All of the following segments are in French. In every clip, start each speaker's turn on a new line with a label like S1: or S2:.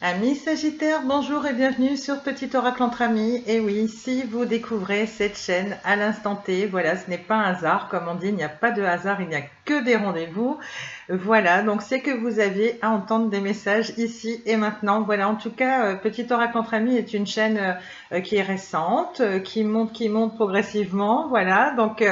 S1: Amis Sagittaires, bonjour et bienvenue sur Petit Oracle entre amis. Et oui, si vous découvrez cette chaîne à l'instant T, voilà, ce n'est pas un hasard, comme on dit, il n'y a pas de hasard, il n'y a que des rendez-vous. Voilà, donc c'est que vous avez à entendre des messages ici et maintenant. Voilà, en tout cas, Petit Oracle entre amis est une chaîne qui est récente, qui monte progressivement. Voilà, donc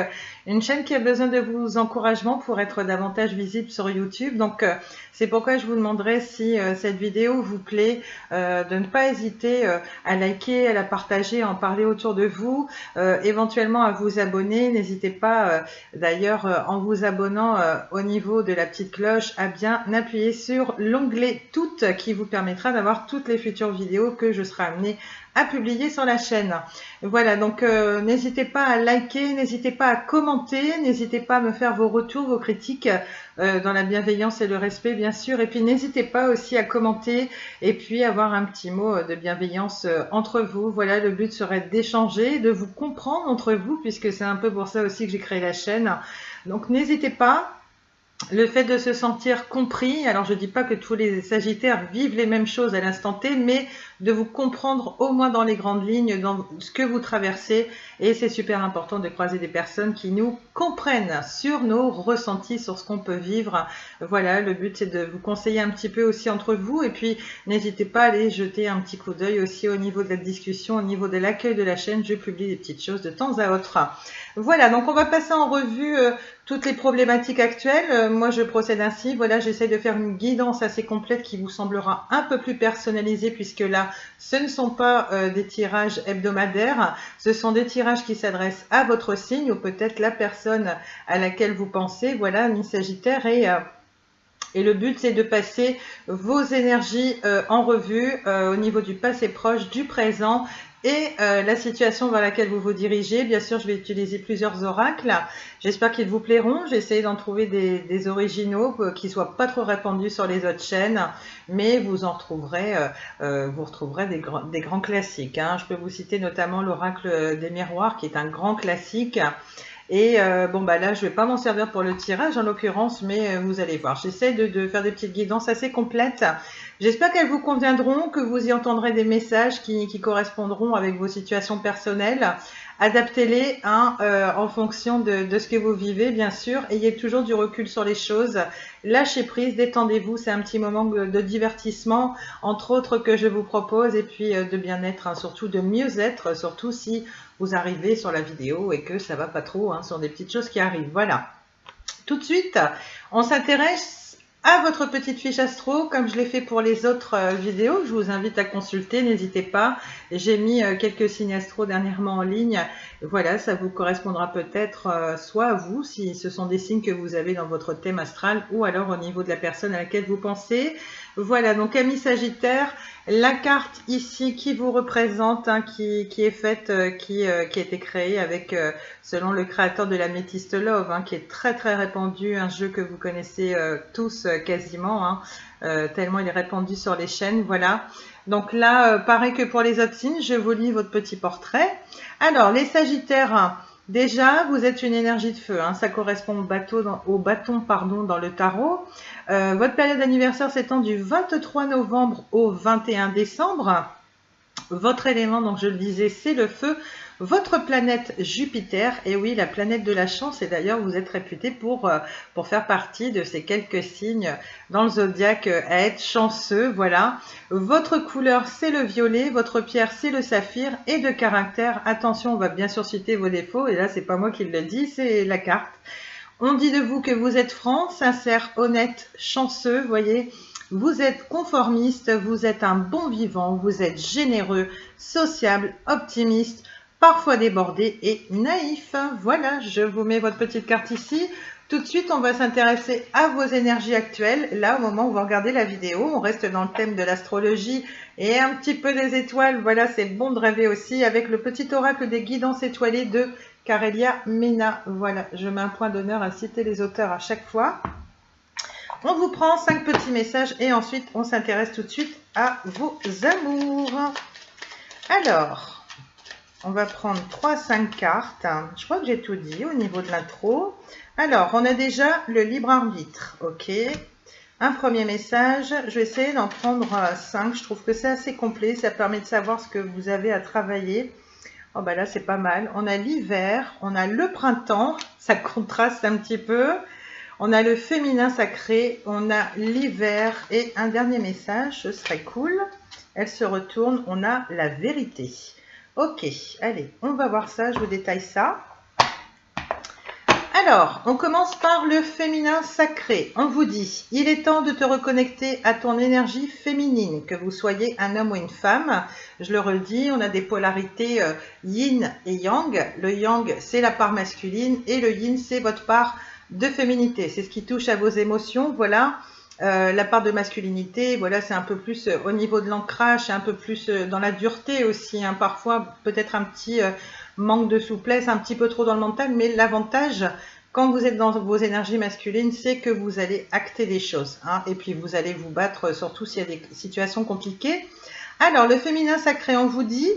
S1: une chaîne qui a besoin de vos encouragements pour être davantage visible sur YouTube. Donc c'est pourquoi je vous demanderai si cette vidéo vous plaît, de ne pas hésiter à liker, à la partager, à en parler autour de vous, éventuellement à vous abonner. N'hésitez pas d'ailleurs en vous abonnant au niveau de la petite cloche à bien appuyer sur l'onglet toutes qui vous permettra d'avoir toutes les futures vidéos que je serai amenée à publier sur la chaîne. Voilà, donc n'hésitez pas à liker, n'hésitez pas à commenter, n'hésitez pas à me faire vos retours, vos critiques dans la bienveillance et le respect bien sûr, et puis n'hésitez pas aussi à commenter et puis avoir un petit mot de bienveillance entre vous. Voilà, le but serait d'échanger, de vous comprendre entre vous, puisque c'est un peu pour ça aussi que j'ai créé la chaîne. Donc n'hésitez pas. Le fait de se sentir compris, alors je ne dis pas que tous les Sagittaires vivent les mêmes choses à l'instant T, mais de vous comprendre au moins dans les grandes lignes, dans ce que vous traversez. Et c'est super important de croiser des personnes qui nous comprennent sur nos ressentis, sur ce qu'on peut vivre. Voilà, le but c'est de vous conseiller un petit peu aussi entre vous. Et puis n'hésitez pas à aller jeter un petit coup d'œil aussi au niveau de la discussion, au niveau de l'accueil de la chaîne. Je publie des petites choses de temps à autre. Voilà, donc on va passer en revue toutes les problématiques actuelles. Moi, je procède ainsi. Voilà, j'essaie de faire une guidance assez complète qui vous semblera un peu plus personnalisée, puisque là, ce ne sont pas des tirages hebdomadaires. Ce sont des tirages qui s'adressent à votre signe ou peut-être la personne à laquelle vous pensez. Voilà, mi Sagittaire. Et le but, c'est de passer vos énergies en revue au niveau du passé proche, du présent et la situation vers laquelle vous vous dirigez. Bien sûr, je vais utiliser plusieurs oracles. J'espère qu'ils vous plairont. J'ai essayé d'en trouver des originaux qui ne soient pas trop répandus sur les autres chaînes, mais vous en retrouverez, vous retrouverez des grands classiques. Hein. Je peux vous citer notamment l'oracle des miroirs, qui est un grand classique. Et bon, bah là, je ne vais pas m'en servir pour le tirage en l'occurrence, mais vous allez voir. J'essaie de faire des petites guidances assez complètes. J'espère qu'elles vous conviendront, que vous y entendrez des messages qui correspondront avec vos situations personnelles. Adaptez-les hein, en fonction de ce que vous vivez, bien sûr. Ayez toujours du recul sur les choses. Lâchez prise, détendez-vous. C'est un petit moment de divertissement, entre autres, que je vous propose. Et puis de bien-être, hein, surtout de mieux-être, surtout si vous arrivez sur la vidéo et que ça va pas trop, hein, sur des petites choses qui arrivent. Voilà. Tout de suite, on s'intéresse à votre petite fiche astro, comme je l'ai fait pour les autres vidéos. Je vous invite à consulter, n'hésitez pas. J'ai mis quelques signes astro dernièrement en ligne. Voilà, ça vous correspondra peut-être soit à vous, si ce sont des signes que vous avez dans votre thème astral, ou alors au niveau de la personne à laquelle vous pensez. Voilà, donc amis Sagittaire, la carte ici qui vous représente, hein, qui est faite, qui a été créée avec, selon le créateur de la Métiste Love, hein, qui est très très répandu, un jeu que vous connaissez tous quasiment, hein, tellement il est répandu sur les chaînes, voilà. Donc là, pareil que pour les autres signes, je vous lis votre petit portrait. Alors, les Sagittaires, hein, déjà, vous êtes une énergie de feu, hein, ça correspond au bâton dans le tarot. Votre période d'anniversaire s'étend du 23 novembre au 21 décembre. Votre élément, donc je le disais, c'est le feu. Votre planète Jupiter, et oui, la planète de la chance, et d'ailleurs vous êtes réputé pour faire partie de ces quelques signes dans le zodiaque à être chanceux, voilà. Votre couleur, c'est le violet, votre pierre, c'est le saphir, et de caractère, attention, on va bien sûr citer vos défauts, et là c'est pas moi qui le dis, c'est la carte. On dit de vous que vous êtes franc, sincère, honnête, chanceux, voyez. Vous êtes conformiste, vous êtes un bon vivant, vous êtes généreux, sociable, optimiste, parfois débordé et naïf. Voilà, je vous mets votre petite carte ici. Tout de suite, on va s'intéresser à vos énergies actuelles. Là, au moment où vous regardez la vidéo, on reste dans le thème de l'astrologie et un petit peu des étoiles. Voilà, c'est bon de rêver aussi avec le petit oracle des guidances étoilées de Carélia Mena. Voilà, je mets un point d'honneur à citer les auteurs à chaque fois. On vous prend 5 petits messages et ensuite on s'intéresse tout de suite à vos amours. Alors, on va prendre 3-5 cartes. Je crois que j'ai tout dit au niveau de l'intro. Alors, on a déjà le libre arbitre, ok. un premier message. Je vais essayer d'en prendre 5. Je trouve que c'est assez complet. Ça permet de savoir ce que vous avez à travailler. Oh bah là, c'est pas mal. On a l'hiver, on a le printemps. Ça contraste un petit peu. On a le féminin sacré, on a l'hiver et un dernier message, ce serait cool. Elle se retourne, on a la vérité. Ok, allez, on va voir ça, je vous détaille ça. Alors, on commence par le féminin sacré. On vous dit, il est temps de te reconnecter à ton énergie féminine, que vous soyez un homme ou une femme. Je le redis, on a des polarités yin et yang. Le yang, c'est la part masculine et le yin, c'est votre part de féminité. C'est ce qui touche à vos émotions, voilà. La part de masculinité, voilà, c'est un peu plus au niveau de l'ancrage, un peu plus dans la dureté aussi, hein, parfois peut-être un petit manque de souplesse, un petit peu trop dans le mental, mais l'avantage quand vous êtes dans vos énergies masculines, c'est que vous allez acter des choses, hein, et puis vous allez vous battre, surtout s'il y a des situations compliquées. Alors, le féminin sacré, on vous dit,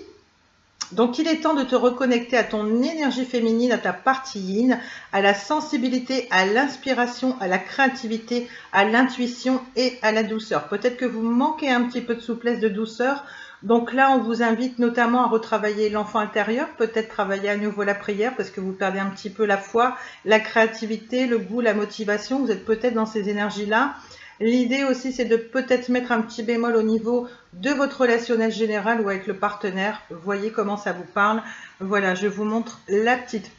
S1: donc il est temps de te reconnecter à ton énergie féminine, à ta partie yin, à la sensibilité, à l'inspiration, à la créativité, à l'intuition et à la douceur. Peut-être que vous manquez un petit peu de souplesse, de douceur. Donc là, on vous invite notamment à retravailler l'enfant intérieur, peut-être travailler à nouveau la prière parce que vous perdez un petit peu la foi, la créativité, le goût, la motivation. Vous êtes peut-être dans ces énergies-là. L'idée aussi, c'est de peut-être mettre un petit bémol au niveau de votre relationnel général ou avec le partenaire. Voyez comment ça vous parle. Voilà, je vous montre la petite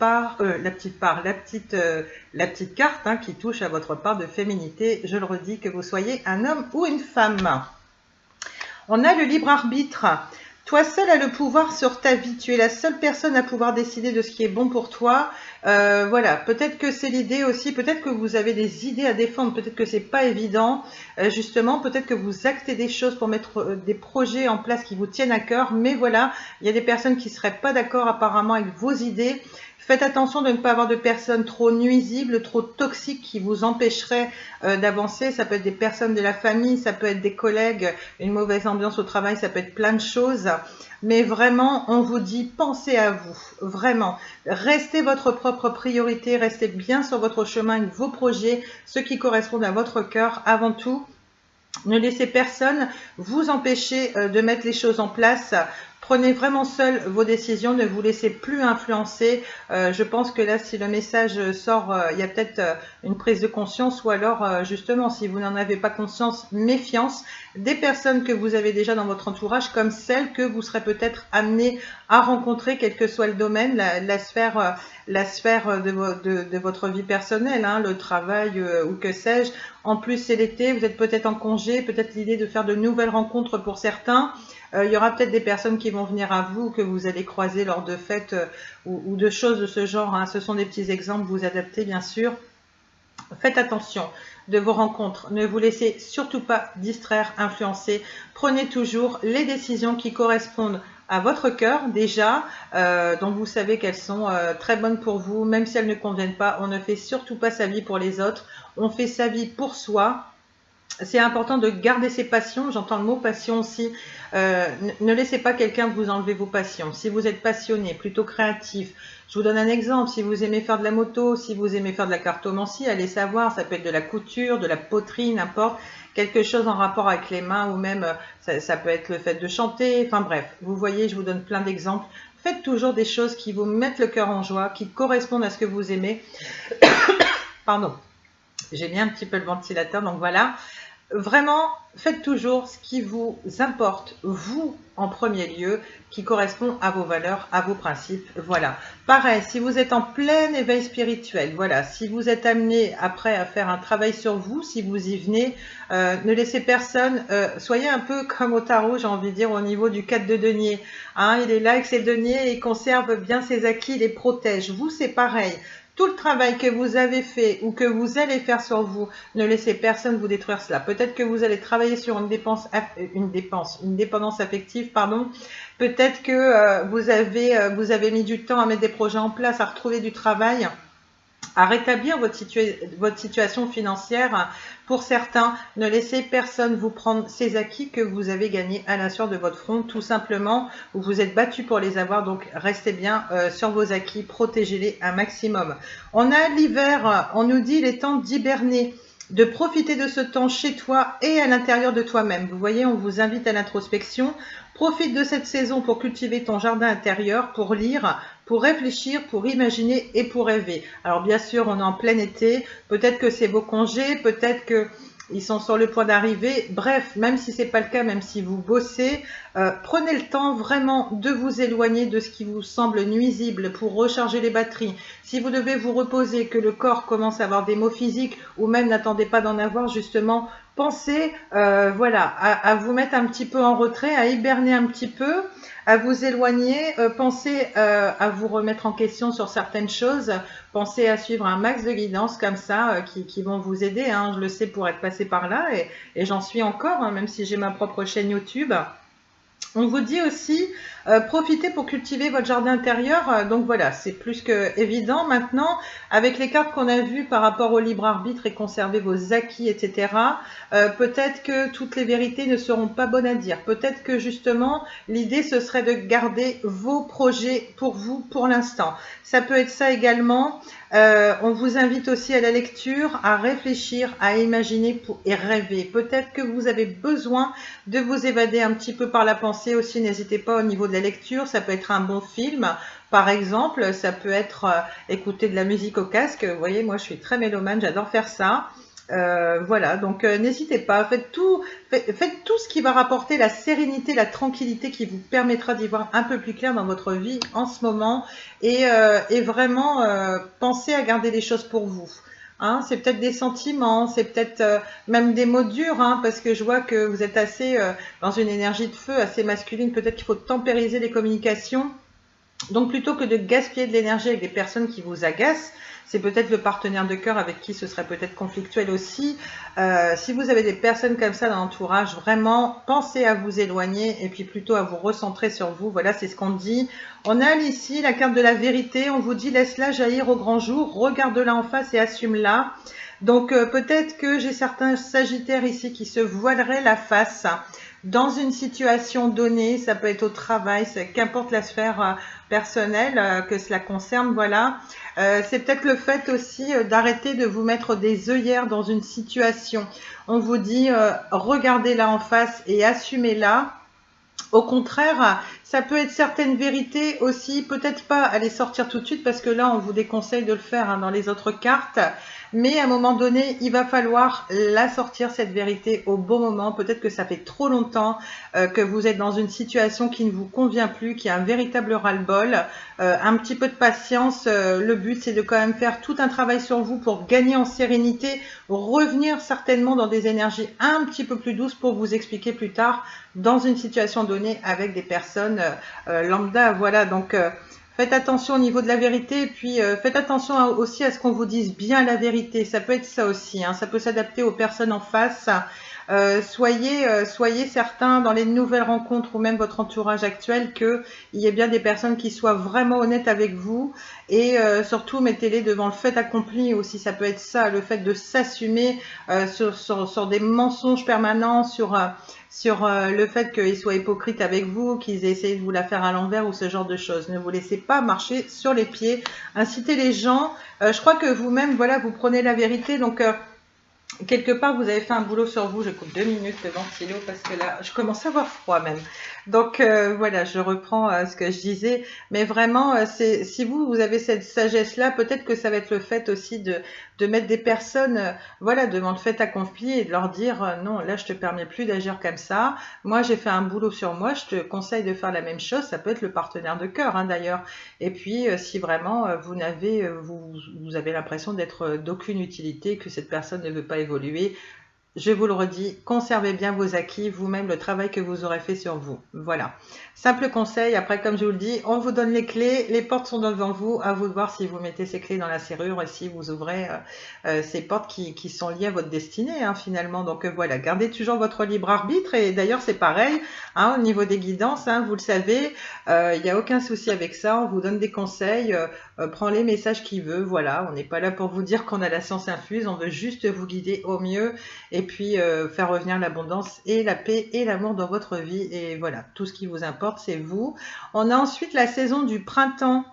S1: carte, hein, qui touche à votre part de féminité. Je le redis, que vous soyez un homme ou une femme. On a le libre arbitre. Toi seul as le pouvoir sur ta vie. Tu es la seule personne à pouvoir décider de ce qui est bon pour toi. Voilà, peut-être que c'est l'idée aussi, peut-être que vous avez des idées à défendre, peut-être que c'est pas évident. Justement, peut-être que vous actez des choses pour mettre des projets en place qui vous tiennent à cœur. Mais voilà, il y a des personnes qui seraient pas d'accord apparemment avec vos idées. Faites attention de ne pas avoir de personnes trop nuisibles, trop toxiques qui vous empêcheraient d'avancer. Ça peut être des personnes de la famille, ça peut être des collègues, une mauvaise ambiance au travail, ça peut être plein de choses. Mais vraiment, on vous dit, pensez à vous, vraiment. Restez votre propre priorité, restez bien sur votre chemin avec vos projets, ceux qui correspondent à votre cœur avant tout. Ne laissez personne vous empêcher de mettre les choses en place. Prenez vraiment seul vos décisions, ne vous laissez plus influencer. Je pense que là, si le message sort, il y a peut-être une prise de conscience, ou alors justement, si vous n'en avez pas conscience, méfiance des personnes que vous avez déjà dans votre entourage, comme celles que vous serez peut-être amené à rencontrer, quel que soit le domaine, la sphère de votre vie personnelle, hein, le travail ou que sais-je. En plus, c'est l'été, vous êtes peut-être en congé, peut-être l'idée de faire de nouvelles rencontres pour certains. Il y aura peut-être des personnes qui vont venir à vous, que vous allez croiser lors de fêtes ou de choses de ce genre, hein. Ce sont des petits exemples, vous adaptez bien sûr. Faites attention de vos rencontres, ne vous laissez surtout pas distraire, influencer. Prenez toujours les décisions qui correspondent à votre cœur déjà, dont vous savez qu'elles sont très bonnes pour vous, même si elles ne conviennent pas. On ne fait surtout pas sa vie pour les autres, on fait sa vie pour soi. C'est important de garder ses passions, j'entends le mot passion aussi. Ne laissez pas quelqu'un vous enlever vos passions. Si vous êtes passionné, plutôt créatif, je vous donne un exemple, si vous aimez faire de la moto, si vous aimez faire de la cartomancie, allez savoir, ça peut être de la couture, de la poterie, n'importe, quelque chose en rapport avec les mains, ou même ça peut être le fait de chanter, enfin bref, vous voyez, je vous donne plein d'exemples. Faites toujours des choses qui vous mettent le cœur en joie, qui correspondent à ce que vous aimez. Pardon, j'ai mis un petit peu le ventilateur, donc voilà. Vraiment, faites toujours ce qui vous importe, vous en premier lieu, qui correspond à vos valeurs, à vos principes. Voilà. Pareil, si vous êtes en plein éveil spirituel, voilà, si vous êtes amené après à faire un travail sur vous, si vous y venez, ne laissez personne, soyez un peu comme au tarot, j'ai envie de dire, au niveau du 4 de denier. Hein, il est là avec ses deniers et il conserve bien ses acquis, il les protège. Vous, c'est pareil. Tout le travail que vous avez fait ou que vous allez faire sur vous, ne laissez personne vous détruire cela. Peut-être que vous allez travailler sur une dépendance affective, pardon. Peut-être que vous avez mis du temps à mettre des projets en place, à retrouver du travail, à rétablir votre situation financière. Pour certains, ne laissez personne vous prendre ces acquis que vous avez gagnés à la sueur de votre front, tout simplement, où vous êtes battu pour les avoir, donc restez bien sur vos acquis, protégez-les un maximum. On a l'hiver, on nous dit il est temps d'hiberner. de profiter de ce temps chez toi et à l'intérieur de toi-même. Vous voyez, on vous invite à l'introspection. Profite de cette saison pour cultiver ton jardin intérieur, pour lire, pour réfléchir, pour imaginer et pour rêver. Alors bien sûr, on est en plein été, peut-être que c'est vos congés, peut-être que ils sont sur le point d'arriver. Bref, même si c'est pas le cas, même si vous bossez, prenez le temps vraiment de vous éloigner de ce qui vous semble nuisible pour recharger les batteries. Si vous devez vous reposer, que le corps commence à avoir des maux physiques ou même n'attendez pas d'en avoir, justement, pensez voilà, à vous mettre un petit peu en retrait, à hiberner un petit peu, à vous éloigner, pensez à vous remettre en question sur certaines choses, pensez à suivre un max de guidance comme ça qui vont vous aider, hein, je le sais pour être passé par là et j'en suis encore, hein, même si j'ai ma propre chaîne YouTube. On vous dit aussi, profitez pour cultiver votre jardin intérieur. Donc voilà, c'est plus que évident. Maintenant, avec les cartes qu'on a vues par rapport au libre arbitre et conserver vos acquis, etc., peut-être que toutes les vérités ne seront pas bonnes à dire. Peut-être que justement, l'idée, ce serait de garder vos projets pour vous pour l'instant. Ça peut être ça également. On vous invite aussi à la lecture, à réfléchir, à imaginer et rêver. Peut-être que vous avez besoin de vous évader un petit peu par la pensée aussi. N'hésitez pas au niveau de la lecture. Ça peut être un bon film, par exemple. Ça peut être écouter de la musique au casque. Vous voyez, moi, je suis très mélomane. J'adore faire ça. Voilà, donc n'hésitez pas, faites tout ce qui va rapporter la sérénité, la tranquillité qui vous permettra d'y voir un peu plus clair dans votre vie en ce moment et vraiment pensez à garder les choses pour vous. Hein, c'est peut-être des sentiments, c'est peut-être même des mots durs, hein, parce que je vois que vous êtes assez dans une énergie de feu, assez masculine. Peut-être qu'il faut tempériser les communications. Donc plutôt que de gaspiller de l'énergie avec des personnes qui vous agacent, c'est peut-être le partenaire de cœur avec qui ce serait peut-être conflictuel aussi. Si vous avez des personnes comme ça dans l'entourage, vraiment pensez à vous éloigner et puis plutôt à vous recentrer sur vous. Voilà, c'est ce qu'on dit. On a ici la carte de la vérité. On vous dit laisse-la jaillir au grand jour, regarde-la en face et assume-la. Donc peut-être que j'ai certains sagittaires ici qui se voileraient la face dans une situation donnée, ça peut être au travail, qu'importe la sphère personnelle que cela concerne, voilà. C'est peut-être le fait aussi d'arrêter de vous mettre des œillères dans une situation. On vous dit regardez-la en face et assumez-la. Au contraire, ça peut être certaines vérités aussi, peut-être pas à les sortir tout de suite parce que là, on vous déconseille de le faire hein, dans les autres cartes. Mais à un moment donné, il va falloir la sortir, cette vérité, au bon moment. Peut-être que ça fait trop longtemps que vous êtes dans une situation qui ne vous convient plus, qui a un véritable ras-le-bol. Un petit peu de patience. Le but, c'est de quand même faire tout un travail sur vous pour gagner en sérénité, revenir certainement dans des énergies un petit peu plus douces pour vous expliquer plus tard dans une situation donnée avec des personnes lambda. Voilà, donc faites attention au niveau de la vérité et puis faites attention aussi à ce qu'on vous dise bien la vérité. Ça peut être ça aussi, hein, ça peut s'adapter aux personnes en face. Soyez certains dans les nouvelles rencontres ou même votre entourage actuel qu'il y ait bien des personnes qui soient vraiment honnêtes avec vous et surtout mettez-les devant le fait accompli aussi. Ça peut être ça, le fait de s'assumer sur des mensonges permanents, sur le fait qu'ils soient hypocrites avec vous, qu'ils aient essayé de vous la faire à l'envers ou ce genre de choses. Ne vous laissez pas marcher sur les pieds. Incitez les gens. Je crois que vous-même, voilà, vous prenez la vérité. Donc, quelque part, vous avez fait un boulot sur vous. Je coupe 2 minutes le ventilo parce que là, je commence à avoir froid même. Donc voilà, je reprends ce que je disais. Mais vraiment, si vous avez cette sagesse-là, peut-être que ça va être le fait aussi de mettre des personnes voilà, devant le fait accompli et de leur dire non, là, je te permets plus d'agir comme ça. Moi, j'ai fait un boulot sur moi. Je te conseille de faire la même chose. Ça peut être le partenaire de cœur hein, d'ailleurs. Et puis, si vraiment vous avez l'impression d'être d'aucune utilité, que cette personne ne veut pas évoluer, je vous le redis, conservez bien vos acquis, vous-même le travail que vous aurez fait sur vous. Voilà. Simple conseil, après comme je vous le dis, on vous donne les clés, les portes sont devant vous, à vous de voir si vous mettez ces clés dans la serrure et si vous ouvrez ces portes qui sont liées à votre destinée hein, finalement. Donc voilà, gardez toujours votre libre arbitre et d'ailleurs c'est pareil, hein, au niveau des guidances, hein, vous le savez, il n'y a aucun souci avec ça, on vous donne des conseils, prends les messages qu'il veut, voilà, on n'est pas là pour vous dire qu'on a la science infuse, on veut juste vous guider au mieux et puis faire revenir l'abondance et la paix et l'amour dans votre vie et voilà, tout ce qui vous importe c'est vous. On a ensuite la saison du printemps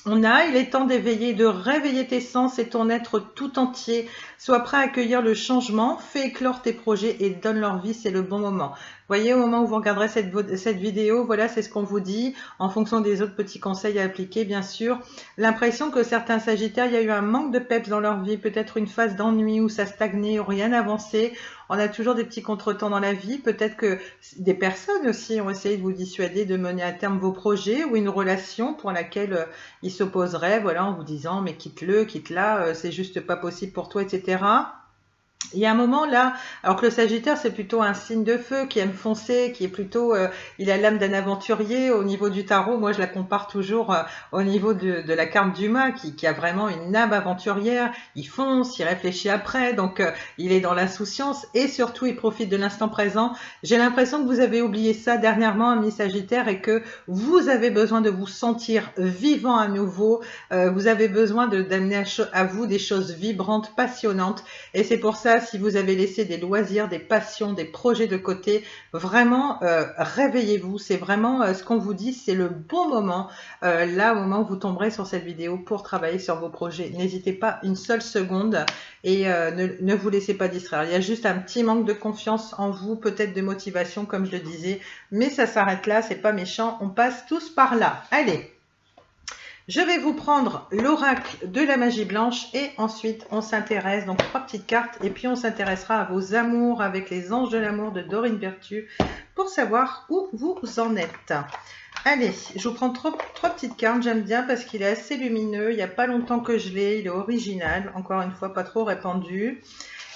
S1: Il est temps d'éveiller, de réveiller tes sens et ton être tout entier. Sois prêt à accueillir le changement, fais éclore tes projets et donne leur vie, c'est le bon moment. Voyez, au moment où vous regarderez cette vidéo, voilà, c'est ce qu'on vous dit, en fonction des autres petits conseils à appliquer, bien sûr. L'impression que certains Sagittaires, il y a eu un manque de peps dans leur vie, peut-être une phase d'ennui où ça stagnait, où rien n'avançait. On a toujours des petits contretemps dans la vie. Peut-être que des personnes aussi ont essayé de vous dissuader de mener à terme vos projets ou une relation pour laquelle ils s'opposeraient, voilà, en vous disant mais quitte-le, quitte-la, c'est juste pas possible pour toi, etc. Il y a un moment là, alors que le Sagittaire c'est plutôt un signe de feu qui aime foncer, qui est plutôt, il a l'âme d'un aventurier au niveau du tarot. Moi je la compare toujours au niveau de la carte du mât qui a vraiment une âme aventurière. Il fonce, il réfléchit après, donc il est dans l'insouciance et surtout il profite de l'instant présent. J'ai l'impression que vous avez oublié ça dernièrement, ami Sagittaire, et que vous avez besoin de vous sentir vivant à nouveau. Vous avez besoin d'amener à vous des choses vibrantes, passionnantes. Et c'est pour ça, si vous avez laissé des loisirs, des passions, des projets de côté, vraiment réveillez-vous. C'est vraiment ce qu'on vous dit, c'est le bon moment. Là, au moment où vous tomberez sur cette vidéo pour travailler sur vos projets, n'hésitez pas une seule seconde et ne vous laissez pas distraire. Il y a juste un petit manque de confiance en vous, peut-être de motivation, comme je le disais, mais ça s'arrête là, c'est pas méchant, on passe tous par là. Allez! Je vais vous prendre l'oracle de la magie blanche et ensuite on s'intéresse, donc 3 petites cartes, et puis on s'intéressera à vos amours avec les anges de l'amour de Dorine Virtue pour savoir où vous en êtes. Allez, je vous prends 3 petites cartes, j'aime bien parce qu'il est assez lumineux, il n'y a pas longtemps que je l'ai, il est original, encore une fois pas trop répandu.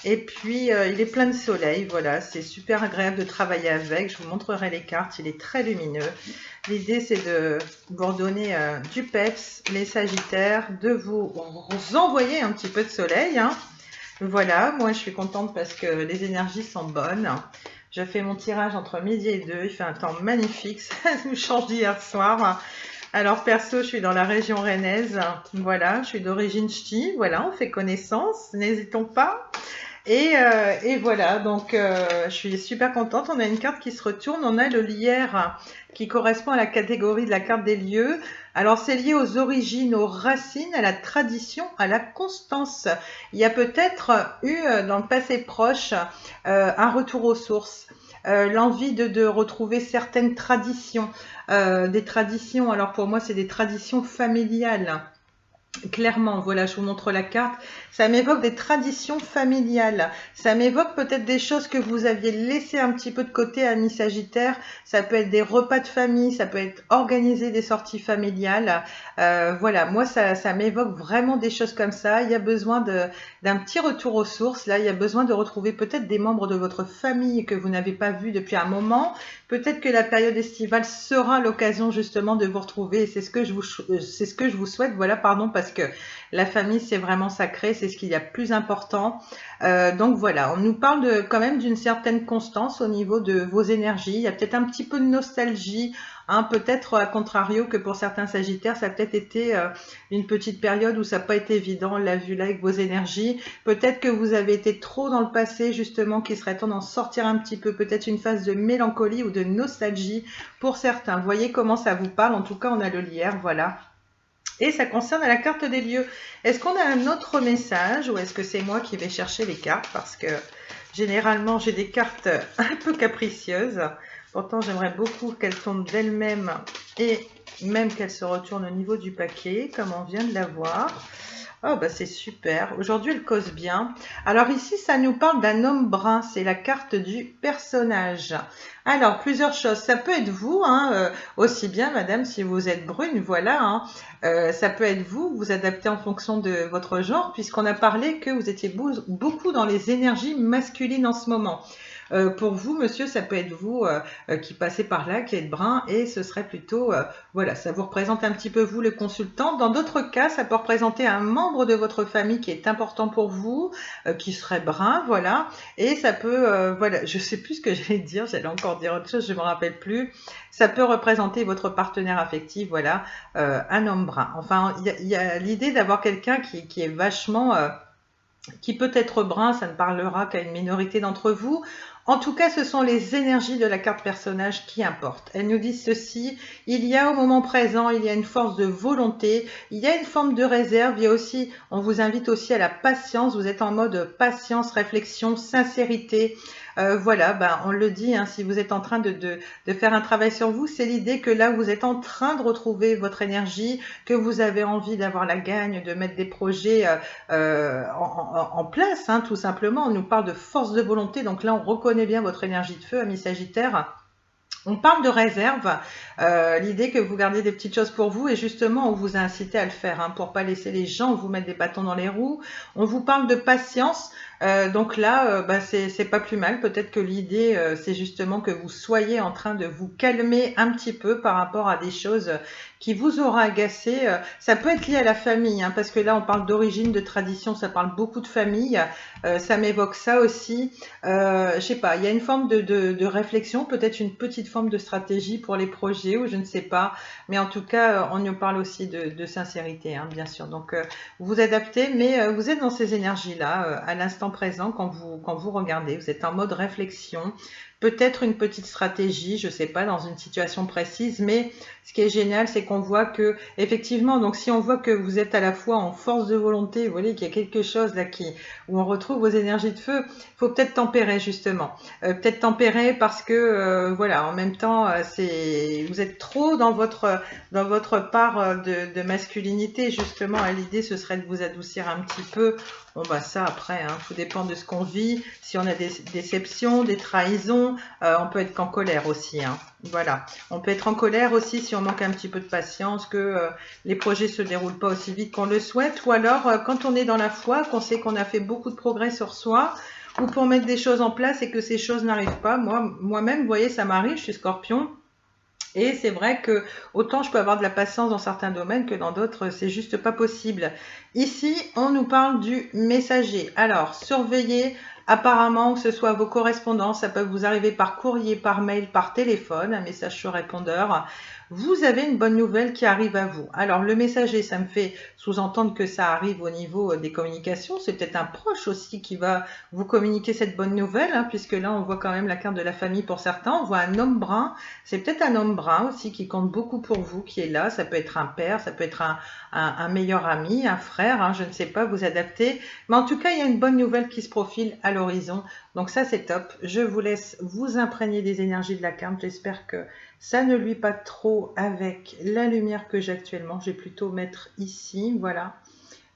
S1: Et puis, il est plein de soleil, voilà, c'est super agréable de travailler avec. Je vous montrerai les cartes, il est très lumineux. L'idée, c'est de vous redonner du peps, les Sagittaires, de vous envoyer un petit peu de soleil. Hein. Voilà, moi, je suis contente parce que les énergies sont bonnes. J'ai fait mon tirage entre midi et 2, il fait un temps magnifique, ça nous change d'hier soir. Alors, perso, je suis dans la région rennaise, voilà, je suis d'origine ch'ti, voilà, on fait connaissance, n'hésitons pas. Et voilà, donc je suis super contente. On a une carte qui se retourne. On a le lierre qui correspond à la catégorie de la carte des lieux. Alors, c'est lié aux origines, aux racines, à la tradition, à la constance. Il y a peut-être eu dans le passé proche un retour aux sources. L'envie de retrouver certaines traditions. Des traditions, alors pour moi, c'est des traditions familiales. Clairement, voilà, je vous montre la carte. Ça m'évoque des traditions familiales. Ça m'évoque peut-être des choses que vous aviez laissées un petit peu de côté, amis Sagittaire. Ça peut être des repas de famille, ça peut être organiser des sorties familiales. Voilà, moi, ça m'évoque vraiment des choses comme ça. Il y a besoin d'un petit retour aux sources. Là, il y a besoin de retrouver peut-être des membres de votre famille que vous n'avez pas vus depuis un moment. Peut-être que la période estivale sera l'occasion justement de vous retrouver. C'est ce que je vous souhaite. Voilà, pardon, parce que la famille, c'est vraiment sacré. C'est ce qu'il y a de plus important. Donc voilà, on nous parle quand même d'une certaine constance au niveau de vos énergies. Il y a peut-être un petit peu de nostalgie. Hein, peut-être à contrario que pour certains Sagittaires, ça a peut-être été une petite période où ça n'a pas été évident, on l'a vu là avec vos énergies. Peut-être que vous avez été trop dans le passé, justement, qu'il serait temps d'en sortir un petit peu. Peut-être une phase de mélancolie ou de nostalgie pour certains. Vous voyez comment ça vous parle. En tout cas, on a le lierre, voilà. Et ça concerne la carte des lieux. Est-ce qu'on a un autre message ou est-ce que c'est moi qui vais chercher les cartes? Parce que généralement, j'ai des cartes un peu capricieuses. Pourtant, j'aimerais beaucoup qu'elles tombent d'elles-mêmes et même qu'elles se retournent au niveau du paquet, comme on vient de la voir. Oh, bah c'est super. Aujourd'hui, elle cause bien. Alors ici, ça nous parle d'un homme brun. C'est la carte du personnage. Alors, plusieurs choses. Ça peut être vous, hein, aussi bien, madame, si vous êtes brune, voilà. Hein. Ça peut être vous, vous adaptez en fonction de votre genre, puisqu'on a parlé que vous étiez beaucoup dans les énergies masculines en ce moment. Pour vous, monsieur, ça peut être vous qui passez par là, qui êtes brun, et ce serait plutôt, voilà, ça vous représente un petit peu vous, le consultant. Dans d'autres cas, ça peut représenter un membre de votre famille qui est important pour vous, qui serait brun, voilà. Et ça peut, voilà, je sais plus ce que j'allais dire, j'allais encore dire autre chose, je me rappelle plus. Ça peut représenter votre partenaire affectif, voilà, un homme brun. Enfin, il y a l'idée d'avoir quelqu'un qui est vachement... qui peut être brun, ça ne parlera qu'à une minorité d'entre vous. En tout cas, ce sont les énergies de la carte personnage qui importent. Elles nous disent ceci, il y a au moment présent, il y a une force de volonté, il y a une forme de réserve, il y a aussi, on vous invite aussi à la patience, vous êtes en mode patience, réflexion, sincérité. Voilà, ben, on le dit, hein, si vous êtes en train de faire un travail sur vous, c'est l'idée que là, vous êtes en train de retrouver votre énergie, que vous avez envie d'avoir la gagne, de mettre des projets en place, hein, tout simplement. On nous parle de force de volonté, donc là, on reconnaît bien votre énergie de feu, amis Sagittaire. On parle de réserve, l'idée que vous gardez des petites choses pour vous et justement on vous a incité à le faire hein, pour pas laisser les gens vous mettre des bâtons dans les roues. On vous parle de patience, donc là bah, c'est pas plus mal. Peut-être que l'idée c'est justement que vous soyez en train de vous calmer un petit peu par rapport à des choses qui vous aura agacé. Ça peut être lié à la famille hein, parce que là on parle d'origine, de tradition, ça parle beaucoup de famille. Ça m'évoque ça aussi. Je sais pas, il y a une forme de réflexion, peut-être une petite forme de stratégie pour les projets ou je ne sais pas. Mais en tout cas, on nous parle aussi de sincérité, hein, bien sûr. Donc, vous adaptez, mais vous êtes dans ces énergies-là à l'instant présent quand vous regardez. Vous êtes en mode réflexion. Peut-être une petite stratégie, je sais pas, dans une situation précise, mais ce qui est génial, c'est qu'on voit que, effectivement, donc si on voit que vous êtes à la fois en force de volonté, vous voyez qu'il y a quelque chose là où on retrouve vos énergies de feu, il faut peut-être tempérer justement. Peut-être tempérer parce que, voilà, en même temps, vous êtes trop dans votre part de masculinité, justement, à l'idée, ce serait de vous adoucir un petit peu. Bon, bah ça, après, hein, tout dépend de ce qu'on vit. Si on a des déceptions, des trahisons, on peut être qu'en colère aussi. Hein. Voilà. On peut être en colère aussi si on manque un petit peu de patience, que les projets se déroulent pas aussi vite qu'on le souhaite. Ou alors, quand on est dans la foi, qu'on sait qu'on a fait beaucoup de progrès sur soi, ou pour mettre des choses en place et que ces choses n'arrivent pas. Moi-même, vous voyez, ça m'arrive, je suis Scorpion. Et c'est vrai que autant je peux avoir de la patience dans certains domaines que dans d'autres, c'est juste pas possible. Ici, on nous parle du messager. Alors, surveillez apparemment que ce soit vos correspondances, ça peut vous arriver par courrier, par mail, par téléphone, un message sur répondeur. Vous avez une bonne nouvelle qui arrive à vous. Alors, le messager, ça me fait sous-entendre que ça arrive au niveau des communications. C'est peut-être un proche aussi qui va vous communiquer cette bonne nouvelle, hein, puisque là, on voit quand même la carte de la famille pour certains. On voit un homme brun. C'est peut-être un homme brun aussi qui compte beaucoup pour vous, qui est là. Ça peut être un père, ça peut être un meilleur ami, un frère, hein, je ne sais pas, vous adapter. Mais en tout cas, il y a une bonne nouvelle qui se profile à l'horizon. Donc ça, c'est top. Je vous laisse vous imprégner des énergies de la carte. J'espère que ça ne luit pas trop avec la lumière que j'ai actuellement. Je vais plutôt mettre ici, voilà.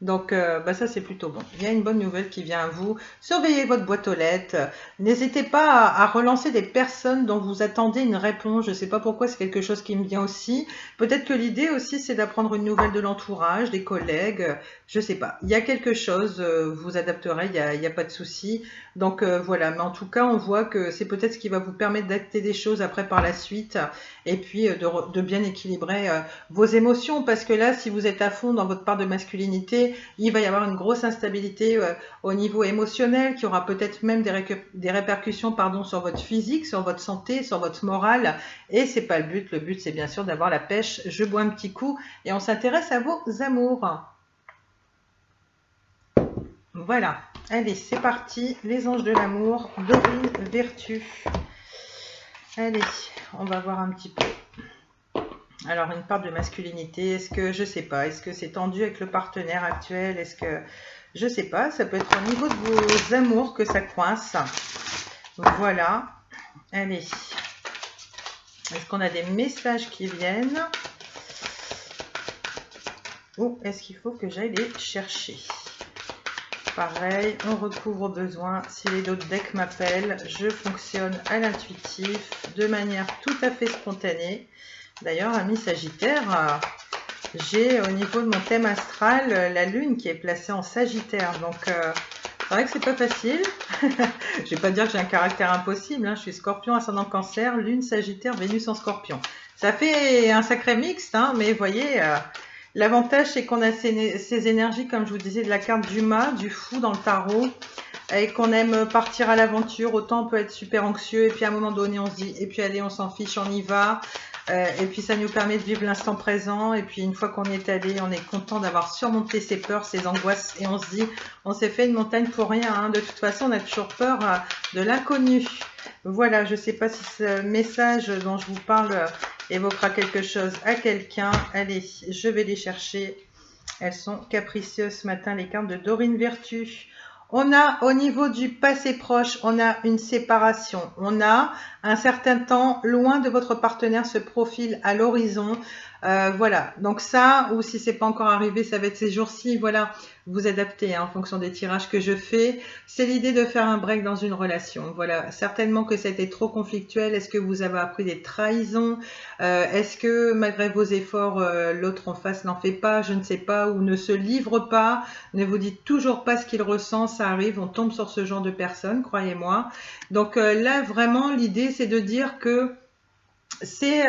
S1: Donc, bah ça, c'est plutôt bon. Il y a une bonne nouvelle qui vient à vous. Surveillez votre boîte aux lettres. N'hésitez pas à relancer des personnes dont vous attendez une réponse. Je ne sais pas pourquoi, c'est quelque chose qui me vient aussi. Peut-être que l'idée aussi, c'est d'apprendre une nouvelle de l'entourage, des collègues. Je ne sais pas. Il y a quelque chose, vous adapterez, il y a pas de souci. Donc, voilà. Mais en tout cas, on voit que c'est peut-être ce qui va vous permettre d'acter des choses après par la suite. Et puis, de bien équilibrer vos émotions. Parce que là, si vous êtes à fond dans votre part de masculinité, il va y avoir une grosse instabilité au niveau émotionnel qui aura peut-être même des répercussions pardon, sur votre physique, sur votre santé, sur votre morale. Et c'est pas le but. Le but, c'est bien sûr d'avoir la pêche. Je bois un petit coup et on s'intéresse à vos amours. Voilà. Allez, c'est parti. Les anges de l'amour, Dorine Vertu. Allez, on va voir un petit peu. Alors, une part de masculinité, est-ce que, je sais pas, est-ce que c'est tendu avec le partenaire actuel? Est-ce que, je sais pas, ça peut être au niveau de vos amours que ça coince. Voilà. Allez. Est-ce qu'on a des messages qui viennent? Ou est-ce qu'il faut que j'aille les chercher? Pareil, on recouvre au besoin. Si les autres decks m'appellent, je fonctionne à l'intuitif, de manière tout à fait spontanée. D'ailleurs, amis Sagittaire, j'ai au niveau de mon thème astral la lune qui est placée en Sagittaire. Donc, c'est vrai que c'est pas facile. Je vais pas dire que j'ai un caractère impossible. Hein. Je suis Scorpion, ascendant Cancer, lune Sagittaire, Vénus en Scorpion. Ça fait un sacré mixte, hein, mais vous voyez, l'avantage c'est qu'on a ces énergies, comme je vous disais, de la carte du mât, du fou dans le tarot. et qu'on aime partir à l'aventure, autant on peut être super anxieux et puis à un moment donné on se dit et puis allez on s'en fiche, on y va. Et puis ça nous permet de vivre l'instant présent et puis une fois qu'on y est allé, on est content d'avoir surmonté ses peurs, ses angoisses et on se dit on s'est fait une montagne pour rien, hein. De toute façon on a toujours peur de l'inconnu. Voilà, je ne sais pas si ce message dont je vous parle évoquera quelque chose à quelqu'un. Allez, je vais les chercher. Elles sont capricieuses ce matin, les cartes de Dorine Vertu. On a au niveau du passé proche, on a une séparation. On a un certain temps loin de votre partenaire se profile à l'horizon. Voilà, donc ça, ou si c'est pas encore arrivé, ça va être ces jours-ci. Voilà, vous adaptez hein, en fonction des tirages que je fais. C'est l'idée de faire un break dans une relation. Voilà, certainement que ça a été trop conflictuel. Est-ce que vous avez appris des trahisons? Est-ce que malgré vos efforts, l'autre en face n'en fait pas? Je ne sais pas, ou ne se livre pas, ne vous dites toujours pas ce qu'il ressent. Ça arrive, on tombe sur ce genre de personnes, croyez-moi. Donc là, vraiment, l'idée, c'est de dire que c'est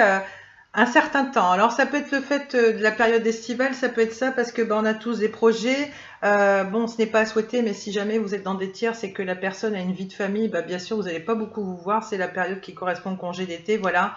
S1: un certain temps. Alors ça peut être le fait de la période estivale, ça peut être ça parce que on a tous des projets. Bon, ce n'est pas à souhaiter, mais si jamais vous êtes dans des tiers, c'est que la personne a une vie de famille, bien sûr, vous n'allez pas beaucoup vous voir. C'est la période qui correspond au congé d'été, voilà.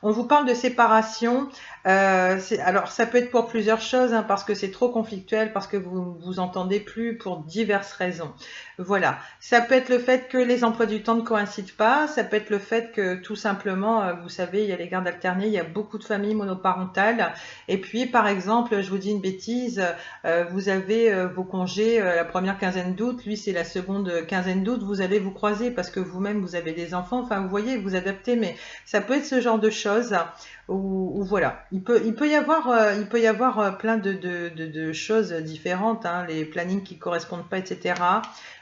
S1: On vous parle de séparation. Alors, ça peut être pour plusieurs choses, hein, parce que c'est trop conflictuel, parce que vous vous entendez plus pour diverses raisons. Voilà. Ça peut être le fait que les emplois du temps ne coïncident pas. Ça peut être le fait que, tout simplement, vous savez, il y a les gardes alternés, il y a beaucoup de familles monoparentales. Et puis, par exemple, je vous dis une bêtise, vous avez vos congés la première quinzaine d'août, lui c'est la seconde quinzaine d'août, vous allez vous croiser parce que vous-même vous avez des enfants. Enfin, vous voyez, vous adaptez, mais ça peut être ce genre de choses. Ou voilà, il peut y avoir plein de choses différentes, hein, les plannings qui correspondent pas, etc.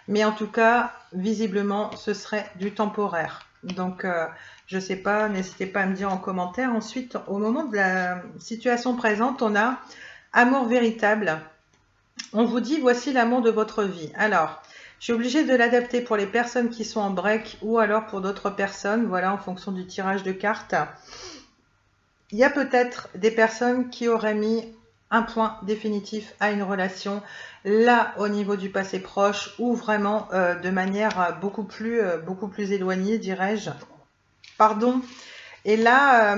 S1: Mais en tout cas, visiblement, ce serait du temporaire. Donc, je sais pas, n'hésitez pas à me dire en commentaire. Ensuite, au moment de la situation présente, on a amour véritable. On vous dit, voici l'amour de votre vie. Alors, je suis obligée de l'adapter pour les personnes qui sont en break ou alors pour d'autres personnes, voilà, en fonction du tirage de cartes. Il y a peut-être des personnes qui auraient mis un point définitif à une relation, là au niveau du passé proche ou vraiment de manière beaucoup plus éloignée, dirais-je. Pardon. Et là,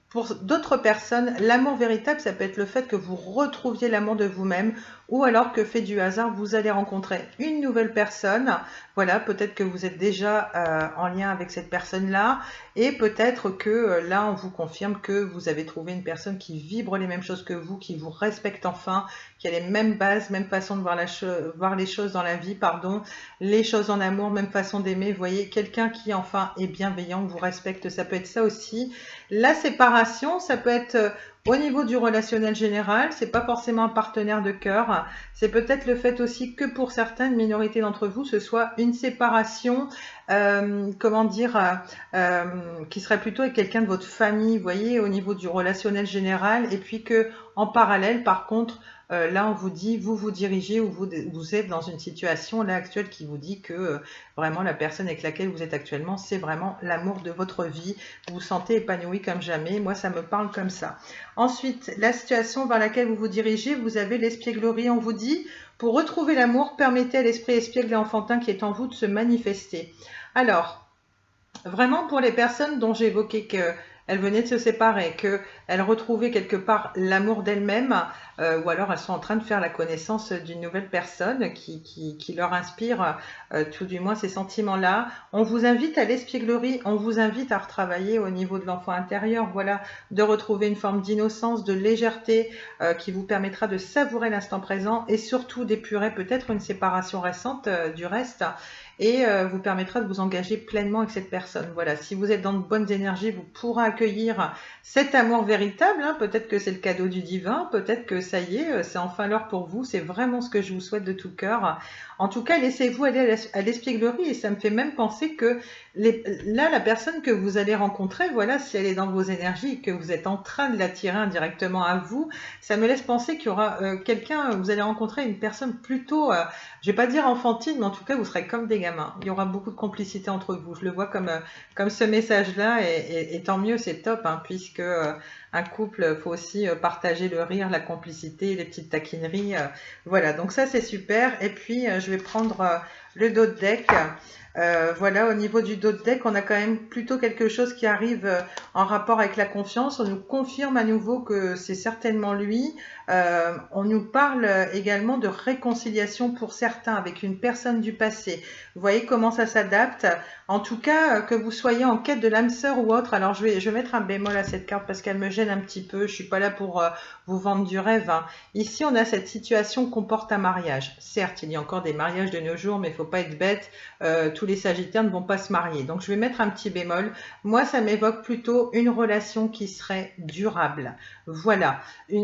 S1: pour d'autres personnes, l'amour véritable, ça peut être le fait que vous retrouviez l'amour de vous-même ou alors que fait du hasard, vous allez rencontrer une nouvelle personne. Voilà, peut-être que vous êtes déjà en lien avec cette personne-là et peut-être que là, on vous confirme que vous avez trouvé une personne qui vibre les mêmes choses que vous, qui vous respecte enfin, qui a les mêmes bases, même façon de voir les choses dans la vie, pardon, les choses en amour, même façon d'aimer. Vous voyez, quelqu'un qui enfin est bienveillant, vous respecte, ça peut être ça aussi. La séparation, ça peut être au niveau du relationnel général, c'est pas forcément un partenaire de cœur, c'est peut-être le fait aussi que pour certaines minorités d'entre vous, ce soit une séparation, comment dire, qui serait plutôt avec quelqu'un de votre famille, vous voyez, au niveau du relationnel général, et puis que en parallèle, par contre, là, on vous dit, vous vous dirigez ou vous êtes dans une situation là actuelle qui vous dit que vraiment la personne avec laquelle vous êtes actuellement, c'est vraiment l'amour de votre vie. Vous vous sentez épanoui comme jamais. Moi, ça me parle comme ça. Ensuite, la situation vers laquelle vous vous dirigez, vous avez l'espièglerie. On vous dit, pour retrouver l'amour, permettez à l'esprit espiègle et enfantin qui est en vous de se manifester. Alors, vraiment pour les personnes dont j'ai évoqué qu'elles venaient de se séparer, qu'elles retrouvaient quelque part l'amour d'elles-mêmes, ou alors elles sont en train de faire la connaissance d'une nouvelle personne qui leur inspire tout du moins ces sentiments-là. On vous invite à l'espièglerie, on vous invite à retravailler au niveau de l'enfant intérieur, voilà, de retrouver une forme d'innocence, de légèreté qui vous permettra de savourer l'instant présent et surtout d'épurer peut-être une séparation récente du reste et vous permettra de vous engager pleinement avec cette personne. Voilà, si vous êtes dans de bonnes énergies, vous pourrez accueillir cet amour véritable, hein. Peut-être que c'est le cadeau du divin, peut-être que ça y est, c'est enfin l'heure pour vous, c'est vraiment ce que je vous souhaite de tout cœur. En tout cas, laissez-vous aller à l'espièglerie et ça me fait même penser que là, la personne que vous allez rencontrer, voilà, si elle est dans vos énergies et que vous êtes en train de l'attirer indirectement à vous, ça me laisse penser qu'il y aura quelqu'un, vous allez rencontrer une personne plutôt, je vais pas dire enfantine, mais en tout cas, vous serez comme des gamin. Il y aura beaucoup de complicité entre vous. Je le vois comme ce message-là, et tant mieux, c'est top, hein, puisque un couple, faut aussi partager le rire, la complicité, les petites taquineries. Voilà, donc ça c'est super. Et puis je vais prendre le dos de deck. Voilà, au niveau du dos de deck, on a quand même plutôt quelque chose qui arrive en rapport avec la confiance. On nous confirme à nouveau que c'est certainement lui. On nous parle également de réconciliation pour certains avec une personne du passé. Vous voyez comment ça s'adapte. En tout cas, que vous soyez en quête de l'âme sœur ou autre. Alors, je vais mettre un bémol à cette carte parce qu'elle me gêne un petit peu. Je suis pas là pour vous vendre du rêve, hein. Ici, on a cette situation qu'on porte un mariage. Certes, il y a encore des mariages de nos jours, mais il faut pas être bête. Tous les Sagittaires ne vont pas se marier. Donc, je vais mettre un petit bémol. Moi, ça m'évoque plutôt une relation qui serait durable. Voilà.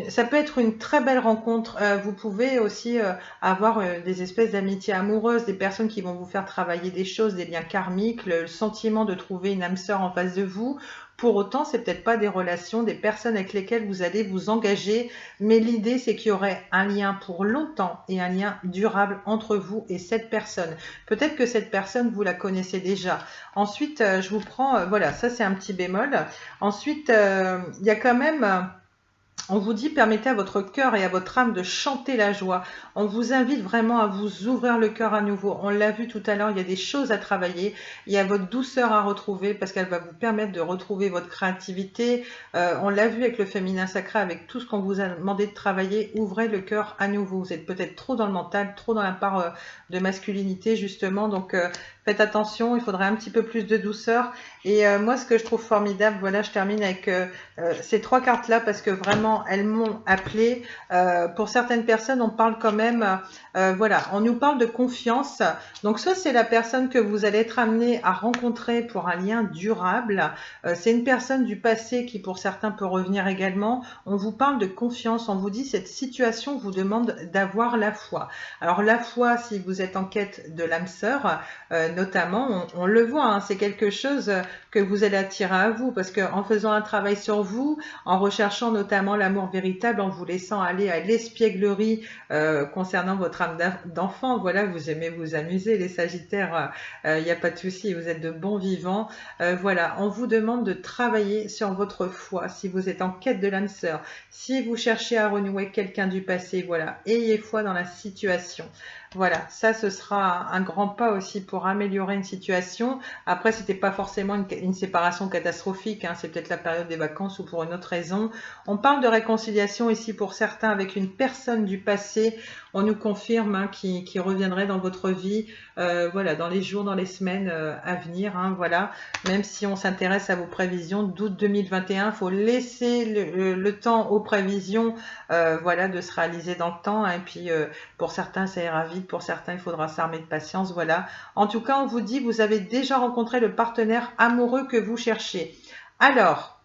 S1: Ça peut être une très belle rencontre. Vous pouvez aussi avoir des espèces d'amitiés amoureuses, des personnes qui vont vous faire travailler des choses, des liens karmiques, le sentiment de trouver une âme sœur en face de vous. Pour autant, c'est peut-être pas des relations, des personnes avec lesquelles vous allez vous engager, mais l'idée c'est qu'il y aurait un lien pour longtemps et un lien durable entre vous et cette personne. Peut-être que cette personne, vous la connaissez déjà. Ensuite, je vous prends, voilà, ça c'est un petit bémol. Ensuite, il y a quand même... On vous dit, permettez à votre cœur et à votre âme de chanter la joie. On vous invite vraiment à vous ouvrir le cœur à nouveau. On l'a vu tout à l'heure, il y a des choses à travailler. Il y a votre douceur à retrouver parce qu'elle va vous permettre de retrouver votre créativité. On l'a vu avec le féminin sacré, avec tout ce qu'on vous a demandé de travailler. Ouvrez le cœur à nouveau. Vous êtes peut-être trop dans le mental, trop dans la part de masculinité justement. Donc, faites attention, il faudrait un petit peu plus de douceur. Et moi, ce que je trouve formidable, voilà, je termine avec ces trois cartes-là parce que vraiment, elles m'ont appelé. Pour certaines personnes, on parle quand même, voilà, on nous parle de confiance. Donc, soit c'est la personne que vous allez être amené à rencontrer pour un lien durable. C'est une personne du passé qui, pour certains, peut revenir également. On vous parle de confiance. On vous dit, cette situation vous demande d'avoir la foi. Alors, la foi, si vous êtes en quête de l'âme sœur, notamment, on le voit, hein, c'est quelque chose que vous allez attirer à vous parce qu'en faisant un travail sur vous, en recherchant notamment l'amour véritable, en vous laissant aller à l'espièglerie concernant votre âme d'enfant, voilà, vous aimez vous amuser, les Sagittaires, il n'y a pas de souci, vous êtes de bons vivants. Voilà, on vous demande de travailler sur votre foi si vous êtes en quête de l'âme sœur, si vous cherchez à renouer quelqu'un du passé, voilà, ayez foi dans la situation. Voilà, ça ce sera un grand pas aussi pour améliorer une situation. Après, c'était pas forcément une séparation catastrophique, hein, c'est peut-être la période des vacances ou pour une autre raison. On parle de réconciliation ici pour certains avec une personne du passé. On nous confirme, hein, qui reviendrait dans votre vie, voilà, dans les jours, dans les semaines à venir, hein, voilà. Même si on s'intéresse à vos prévisions d'août 2021, il faut laisser le temps aux prévisions, voilà, de se réaliser dans le temps, hein, et puis pour certains, ça ira vite. Pour certains, il faudra s'armer de patience. Voilà. En tout cas, on vous dit, vous avez déjà rencontré le partenaire amoureux que vous cherchez. Alors,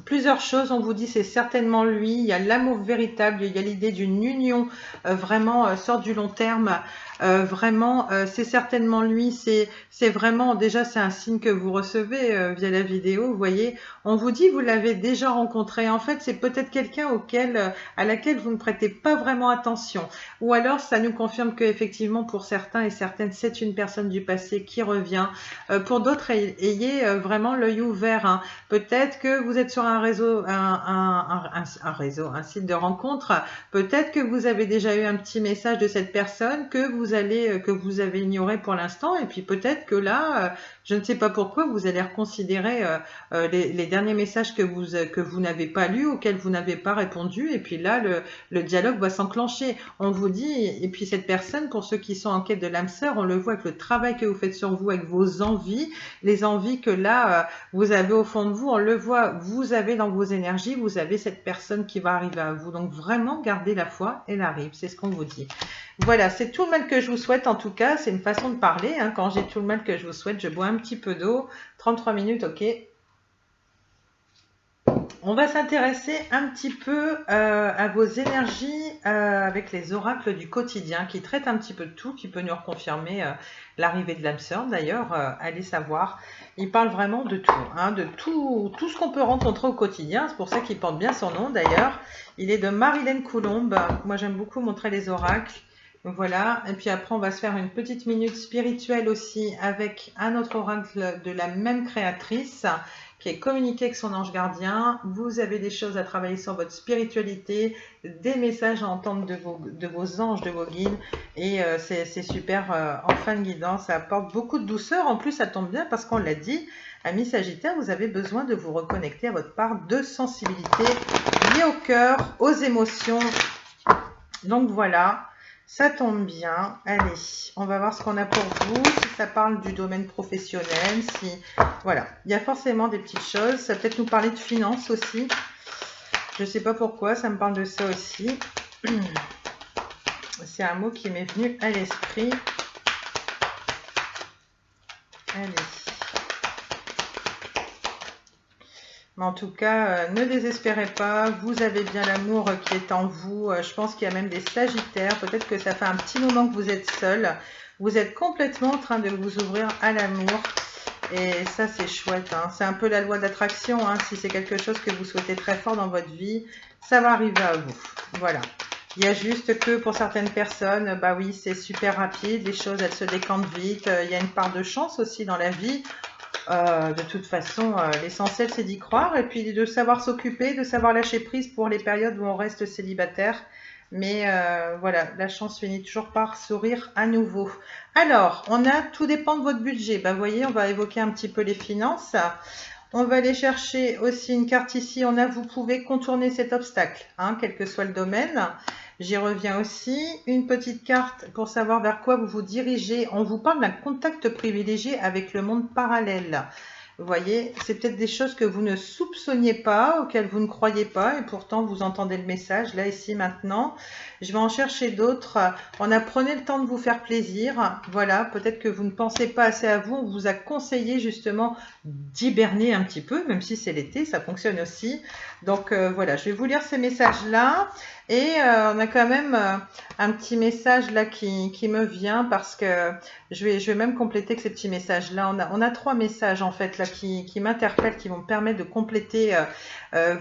S1: plusieurs choses, on vous dit, c'est certainement lui. Il y a l'amour véritable, il y a l'idée d'une union vraiment sur du long terme. Vraiment, c'est certainement lui. C'est vraiment, déjà, c'est un signe que vous recevez via la vidéo. Vous voyez, on vous dit, vous l'avez déjà rencontré. En fait, c'est peut-être quelqu'un à laquelle vous ne prêtez pas vraiment attention. Ou alors, ça nous confirme que effectivement, pour certains et certaines, c'est une personne du passé qui revient. Pour d'autres, ayez vraiment l'œil ouvert, hein. Peut-être que vous êtes sur un réseau, un site de rencontre. Peut-être que vous avez déjà eu un petit message de cette personne que vous avez ignoré pour l'instant, et puis peut-être que là, je ne sais pas pourquoi, vous allez reconsidérer les derniers messages que vous n'avez pas lus, auxquels vous n'avez pas répondu, et puis là, le dialogue va s'enclencher. On vous dit, et puis cette personne, pour ceux qui sont en quête de l'âme sœur, on le voit avec le travail que vous faites sur vous, avec vos envies, les envies que là, vous avez au fond de vous, on le voit, vous avez dans vos énergies, vous avez cette personne qui va arriver à vous. Donc vraiment, gardez la foi, elle arrive, c'est ce qu'on vous dit. Voilà, c'est tout le mal que je vous souhaite en tout cas, c'est une façon de parler, hein. Quand j'ai tout le mal que je vous souhaite, je bois un petit peu d'eau, 33 minutes, ok. On va s'intéresser un petit peu à vos énergies avec les oracles du quotidien qui traitent un petit peu de tout, qui peut nous reconfirmer l'arrivée de l'âme sœur. D'ailleurs, allez savoir, il parle vraiment de tout, hein, de tout ce qu'on peut rencontrer au quotidien. C'est pour ça qu'il porte bien son nom d'ailleurs. Il est de Marilène Coulombe. Moi, j'aime beaucoup montrer les oracles. Voilà, et puis après on va se faire une petite minute spirituelle aussi avec un autre oracle de la même créatrice qui est communiqué avec son ange gardien. Vous avez des choses à travailler sur votre spiritualité, des messages à entendre de vos anges, de vos guides, et c'est super en fin de guidance, ça apporte beaucoup de douceur. En plus ça tombe bien parce qu'on l'a dit, amis Sagittaire, vous avez besoin de vous reconnecter à votre part de sensibilité liée au cœur, aux émotions. Donc voilà, ça tombe bien. Allez, on va voir ce qu'on a pour vous, si ça parle du domaine professionnel, si... Voilà, il y a forcément des petites choses. Ça peut peut-être nous parler de finances aussi. Je ne sais pas pourquoi, ça me parle de ça aussi. C'est un mot qui m'est venu à l'esprit. Allez. Mais en tout cas, ne désespérez pas, vous avez bien l'amour qui est en vous. Je pense qu'il y a même des Sagittaires. Peut-être que ça fait un petit moment que vous êtes seul. Vous êtes complètement en train de vous ouvrir à l'amour. Et ça, c'est chouette, hein. C'est un peu la loi d'attraction, hein. Si c'est quelque chose que vous souhaitez très fort dans votre vie, ça va arriver à vous. Voilà. Il y a juste que pour certaines personnes, bah oui, c'est super rapide. Les choses, elles se décantent vite. Il y a une part de chance aussi dans la vie. De toute façon, l'essentiel c'est d'y croire et puis de savoir s'occuper, de savoir lâcher prise pour les périodes où on reste célibataire. Mais voilà, la chance finit toujours par sourire à nouveau. Alors, tout dépend de votre budget. Bah, vous voyez, on va évoquer un petit peu les finances. On va aller chercher aussi une carte ici. Vous pouvez contourner cet obstacle, hein, quel que soit le domaine. J'y reviens aussi. Une petite carte pour savoir vers quoi vous vous dirigez. On vous parle d'un contact privilégié avec le monde parallèle. Vous voyez, c'est peut-être des choses que vous ne soupçonniez pas, auxquelles vous ne croyez pas, et pourtant vous entendez le message, là, ici, maintenant. Je vais en chercher d'autres. Prenez le temps de vous faire plaisir. Voilà, peut-être que vous ne pensez pas assez à vous. On vous a conseillé justement d'hiberner un petit peu, même si c'est l'été, ça fonctionne aussi. Donc voilà, je vais vous lire ces messages-là. Et on a quand même un petit message là qui me vient parce que je vais même compléter que ces petits messages-là. On a 3 messages en fait là qui m'interpellent, qui vont me permettre de compléter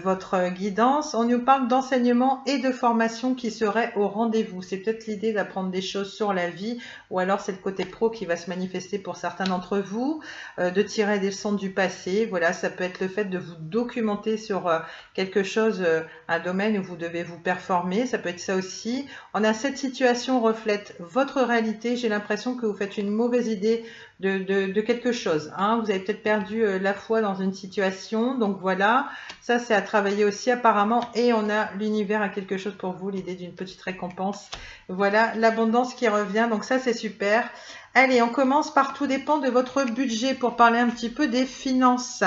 S1: votre guidance. On nous parle d'enseignement et de formation qui seraient au rendez-vous. C'est peut-être l'idée d'apprendre des choses sur la vie ou alors c'est le côté pro qui va se manifester pour certains d'entre vous, de tirer des leçons du passé. Voilà, ça peut être le fait de vous documenter sur quelque chose, un domaine où vous devez vous performer. Ça peut être ça aussi. On a cette situation reflète votre réalité. J'ai l'impression que vous faites une mauvaise idée de quelque chose, hein. Vous avez peut-être perdu la foi dans une situation. Donc voilà, ça c'est à travailler aussi apparemment. Et on a l'univers a quelque chose pour vous, l'idée d'une petite récompense. Voilà, l'abondance qui revient. Donc ça c'est super. Allez, on commence par tout dépend de votre budget pour parler un petit peu des finances.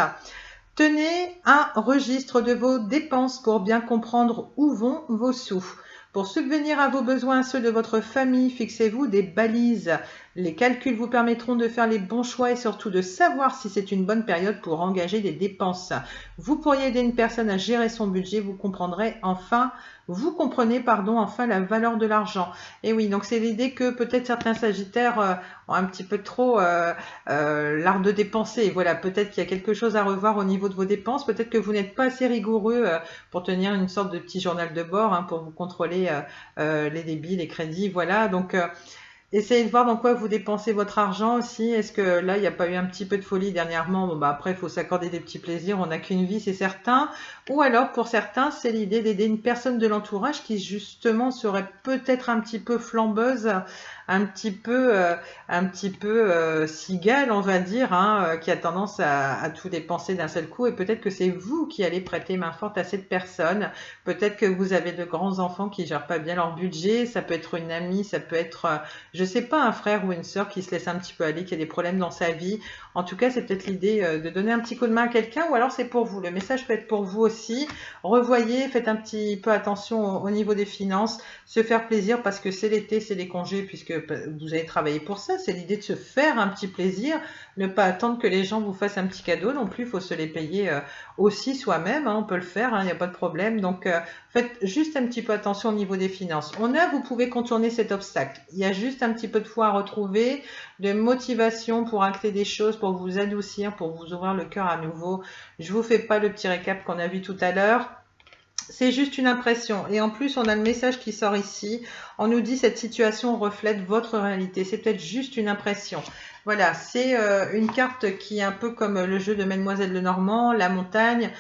S1: Tenez un registre de vos dépenses pour bien comprendre où vont vos sous. Pour subvenir à vos besoins et ceux de votre famille, fixez-vous des balises. Les calculs vous permettront de faire les bons choix et surtout de savoir si c'est une bonne période pour engager des dépenses. Vous pourriez aider une personne à gérer son budget, vous comprenez enfin la valeur de l'argent. Et oui, donc c'est l'idée que peut-être certains Sagittaires ont un petit peu trop l'art de dépenser. Voilà, peut-être qu'il y a quelque chose à revoir au niveau de vos dépenses. Peut-être que vous n'êtes pas assez rigoureux pour tenir une sorte de petit journal de bord, hein, pour vous contrôler les débits, les crédits. Voilà, donc essayez de voir dans quoi vous dépensez votre argent aussi. Est-ce que là, il n'y a pas eu un petit peu de folie dernièrement? Bon, bah après, il faut s'accorder des petits plaisirs. On n'a qu'une vie, c'est certain. Ou alors, pour certains, c'est l'idée d'aider une personne de l'entourage qui, justement, serait peut-être un petit peu flambeuse, un petit peu cigale, on va dire, hein, qui a tendance à tout dépenser d'un seul coup. Et peut-être que c'est vous qui allez prêter main forte à cette personne. Peut-être que vous avez de grands enfants qui gèrent pas bien leur budget. Ça peut être une amie, ça peut être je sais pas, un frère ou une sœur qui se laisse un petit peu aller, qui a des problèmes dans sa vie. En tout cas, c'est peut-être l'idée de donner un petit coup de main à quelqu'un ou alors c'est pour vous. Le message peut être pour vous aussi. Revoyez, faites un petit peu attention au niveau des finances, se faire plaisir parce que c'est l'été, c'est les congés puisque vous avez travaillé pour ça. C'est l'idée de se faire un petit plaisir, ne pas attendre que les gens vous fassent un petit cadeau non plus. Il faut se les payer aussi soi-même, hein, on peut le faire, il n'y a pas de problème. Donc, faites juste un petit peu attention au niveau des finances. Vous pouvez contourner cet obstacle. Il y a juste un petit peu de foi à retrouver, de motivation pour acter des choses, pour vous adoucir, pour vous ouvrir le cœur à nouveau. Je vous fais pas le petit récap qu'on a vu tout à l'heure. C'est juste une impression. Et en plus, on a le message qui sort ici. On nous dit cette situation reflète votre réalité. C'est peut-être juste une impression. Voilà, c'est une carte qui est un peu comme le jeu de Mademoiselle Lenormand, la montagne,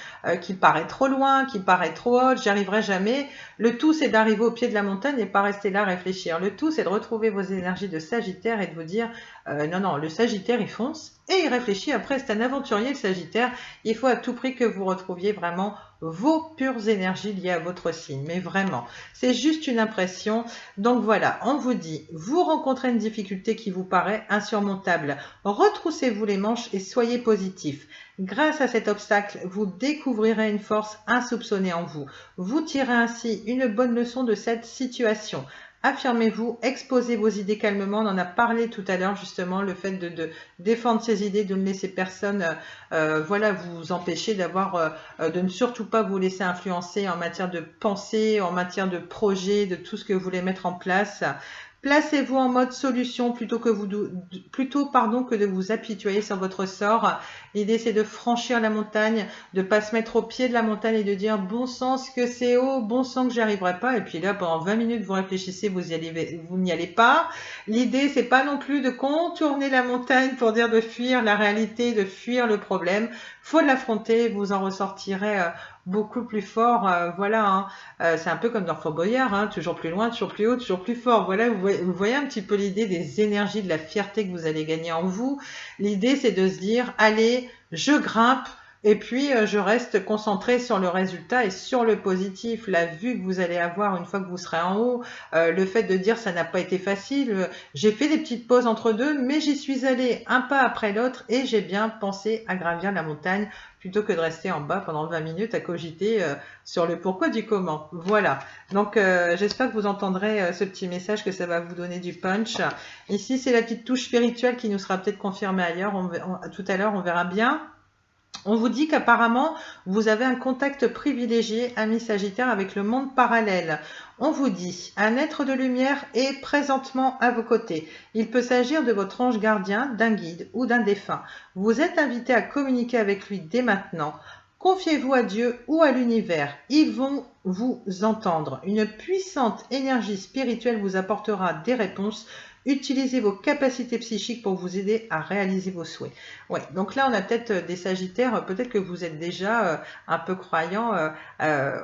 S1: qui paraît trop loin, qui paraît trop haute, j'y arriverai jamais. Le tout, c'est d'arriver au pied de la montagne et pas rester là à réfléchir. Le tout, c'est de retrouver vos énergies de Sagittaire et de vous dire, non, non, le Sagittaire, il fonce et il réfléchit. Après, c'est un aventurier, le Sagittaire. Il faut à tout prix que vous retrouviez vraiment vos pures énergies liées à votre signe. Mais vraiment, c'est juste une impression. Donc voilà, on vous dit, vous rencontrez une difficulté qui vous paraît insurmontable. Retroussez-vous les manches et soyez positif. Grâce à cet obstacle, vous découvrirez une force insoupçonnée en vous. Vous tirez ainsi une bonne leçon de cette situation. Affirmez-vous, exposez vos idées calmement. On en a parlé tout à l'heure justement, le fait de défendre ses idées, de ne laisser personne voilà, vous empêcher d'avoir, de ne surtout pas vous laisser influencer en matière de pensée, en matière de projet, de tout ce que vous voulez mettre en place. Placez-vous en mode solution plutôt que de vous apitoyer sur votre sort. L'idée, c'est de franchir la montagne, de pas se mettre au pied de la montagne et de dire bon sang que c'est haut, bon sang que j'y arriverai pas. Et puis là, pendant 20 minutes, vous réfléchissez, vous n'y allez pas. L'idée, c'est pas non plus de contourner la montagne pour dire de fuir la réalité, de fuir le problème. Faut l'affronter, vous en ressortirez beaucoup plus fort. Voilà, hein. C'est un peu comme dans Fort Boyard, hein, toujours plus loin, toujours plus haut, toujours plus fort. Voilà, vous voyez un petit peu l'idée des énergies, de la fierté que vous allez gagner en vous. L'idée, c'est de se dire, allez, je grimpe, et puis je reste concentré sur le résultat et sur le positif, la vue que vous allez avoir une fois que vous serez en haut, le fait de dire ça n'a pas été facile, j'ai fait des petites pauses entre deux, mais j'y suis allé un pas après l'autre et j'ai bien pensé à gravir la montagne plutôt que de rester en bas pendant 20 minutes à cogiter sur le pourquoi du comment. Voilà, donc j'espère que vous entendrez ce petit message, que ça va vous donner du punch. Ici, c'est la petite touche spirituelle qui nous sera peut-être confirmée ailleurs, tout à l'heure, on verra bien. On vous dit qu'apparemment, vous avez un contact privilégié, ami Sagittaire, avec le monde parallèle. On vous dit, un être de lumière est présentement à vos côtés. Il peut s'agir de votre ange gardien, d'un guide ou d'un défunt. Vous êtes invité à communiquer avec lui dès maintenant. Confiez-vous à Dieu ou à l'univers. Ils vont vous entendre. Une puissante énergie spirituelle vous apportera des réponses. Utilisez vos capacités psychiques pour vous aider à réaliser vos souhaits. Ouais, donc là, on a peut-être des Sagittaires, peut-être que vous êtes déjà un peu croyants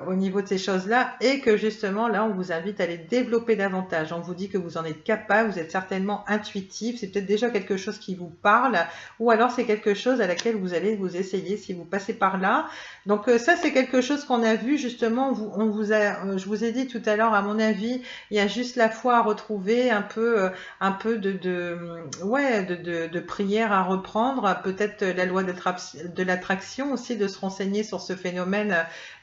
S1: au niveau de ces choses-là et que justement, là, on vous invite à les développer davantage. On vous dit que vous en êtes capable, vous êtes certainement intuitif, c'est peut-être déjà quelque chose qui vous parle ou alors c'est quelque chose à laquelle vous allez vous essayer si vous passez par là. Donc ça, c'est quelque chose qu'on a vu justement, je vous ai dit tout à l'heure, à mon avis, il y a juste la foi à retrouver, un peu de prière à reprendre, peut-être la loi de l'attraction aussi, de se renseigner sur ce phénomène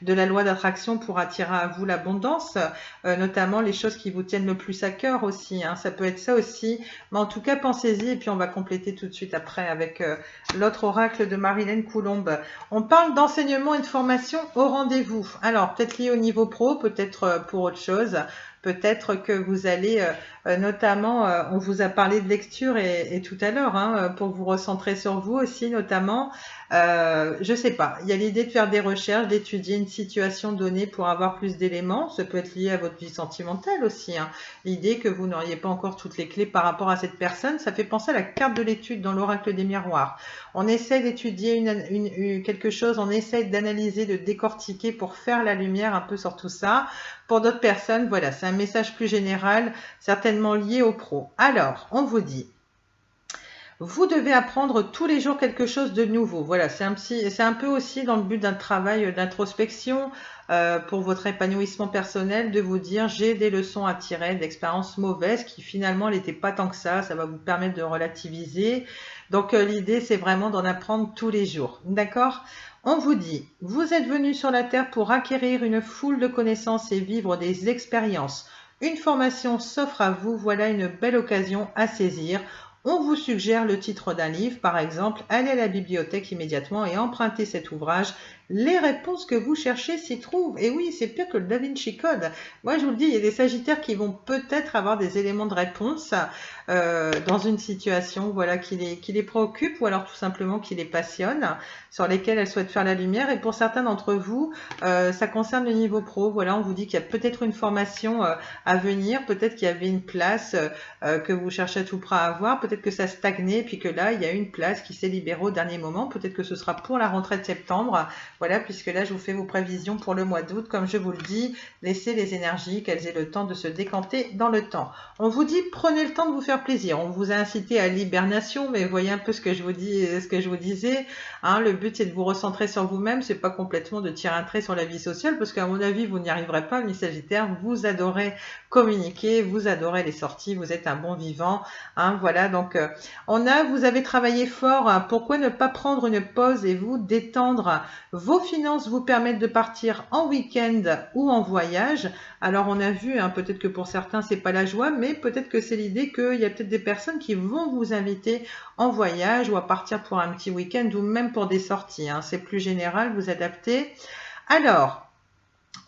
S1: de la loi d'attraction pour attirer à vous l'abondance, notamment les choses qui vous tiennent le plus à cœur aussi, hein, ça peut être ça aussi, mais en tout cas pensez-y et puis on va compléter tout de suite après avec l'autre oracle de Marilène Coulombe. On parle d'enseignement et de formation au rendez-vous, alors peut-être lié au niveau pro, peut-être pour autre chose. Peut-être que vous allez, notamment, on vous a parlé de lecture et tout à l'heure, hein, pour vous recentrer sur vous aussi, notamment. Je sais pas, il y a l'idée de faire des recherches, d'étudier une situation donnée pour avoir plus d'éléments. Ça peut être lié à votre vie sentimentale aussi, hein. L'idée que vous n'auriez pas encore toutes les clés par rapport à cette personne, ça fait penser à la carte de l'étude dans l'oracle des miroirs. On essaie d'étudier quelque chose, on essaie d'analyser, de décortiquer pour faire la lumière un peu sur tout ça. Pour d'autres personnes, voilà, c'est un message plus général, certainement lié au pro. Alors, on vous dit, vous devez apprendre tous les jours quelque chose de nouveau. Voilà, c'est un peu aussi dans le but d'un travail d'introspection pour votre épanouissement personnel, de vous dire j'ai des leçons à tirer d'expériences mauvaises qui finalement n'étaient pas tant que ça va vous permettre de relativiser. Donc l'idée c'est vraiment d'en apprendre tous les jours, d'accord ? On vous dit, vous êtes venu sur la Terre pour acquérir une foule de connaissances et vivre des expériences. Une formation s'offre à vous, voilà une belle occasion à saisir. On vous suggère le titre d'un livre, par exemple, allez à la bibliothèque immédiatement et empruntez cet ouvrage. Les réponses que vous cherchez s'y trouvent. Et oui, c'est pire que le Da Vinci Code. Moi, je vous le dis, il y a des Sagittaires qui vont peut-être avoir des éléments de réponse dans une situation voilà, qui les préoccupe ou alors tout simplement qui les passionne, sur lesquels elles souhaitent faire la lumière. Et pour certains d'entre vous, ça concerne le niveau pro. Voilà, on vous dit qu'il y a peut-être une formation à venir, peut-être qu'il y avait une place que vous cherchez à tout près à avoir, peut-être que ça stagnait, puis que là, il y a une place qui s'est libérée au dernier moment. Peut-être que ce sera pour la rentrée de septembre. Voilà, puisque là, je vous fais vos prévisions pour le mois d'août. Comme je vous le dis, laissez les énergies, qu'elles aient le temps de se décanter dans le temps. On vous dit, prenez le temps de vous faire plaisir. On vous a incité à l'hibernation, mais voyez un peu ce que je vous dis, ce que je vous disais. Hein, le but, c'est de vous recentrer sur vous-même. C'est pas complètement de tirer un trait sur la vie sociale, parce qu'à mon avis, vous n'y arriverez pas, mes Sagittaires. Vous adorez communiquer, vous adorez les sorties, vous êtes un bon vivant. Hein, voilà, donc vous avez travaillé fort. Hein, pourquoi ne pas prendre une pause et vous détendre? Vos finances vous permettent de partir en week-end ou en voyage. Alors on a vu, hein, peut-être que pour certains c'est pas la joie, mais peut-être que c'est l'idée qu'il y a peut-être des personnes qui vont vous inviter en voyage ou à partir pour un petit week-end ou même pour des sorties. Hein. C'est plus général, vous adaptez. Alors,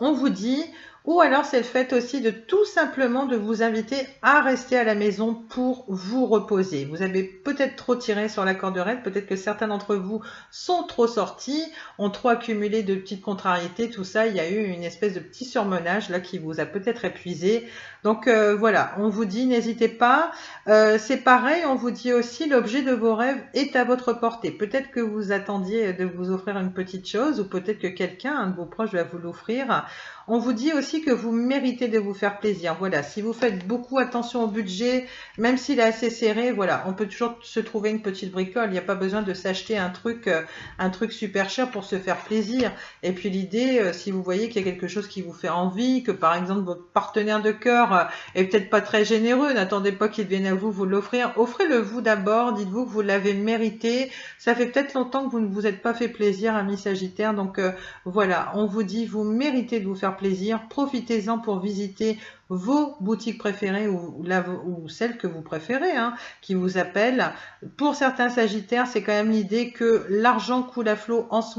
S1: on vous dit, ou alors c'est le fait aussi de tout simplement de vous inviter à rester à la maison pour vous reposer. Vous avez peut-être trop tiré sur la corde raide, peut-être que certains d'entre vous sont trop sortis, ont trop accumulé de petites contrariétés, tout ça, il y a eu une espèce de petit surmenage là qui vous a peut-être épuisé. Donc voilà, on vous dit n'hésitez pas. C'est pareil, on vous dit aussi l'objet de vos rêves est à votre portée. Peut-être que vous attendiez de vous offrir une petite chose ou peut-être que quelqu'un, un de vos proches, va vous l'offrir. On vous dit aussi que vous méritez de vous faire plaisir. Voilà, si vous faites beaucoup attention au budget, même s'il est assez serré, voilà, on peut toujours se trouver une petite bricole. Il n'y a pas besoin de s'acheter un truc super cher pour se faire plaisir. Et puis l'idée, si vous voyez qu'il y a quelque chose qui vous fait envie, que par exemple votre partenaire de cœur est peut-être pas très généreux, n'attendez pas qu'il vienne à vous vous l'offrir. Offrez-le vous d'abord, dites-vous que vous l'avez mérité. Ça fait peut-être longtemps que vous ne vous êtes pas fait plaisir, amis Sagittaires. Donc voilà, on vous dit, vous méritez de vous faire plaisir, profitez-en pour visiter vos boutiques préférées ou celles que vous préférez, hein, qui vous appellent. Pour certains Sagittaires, c'est quand même l'idée que l'argent coule à flot en ce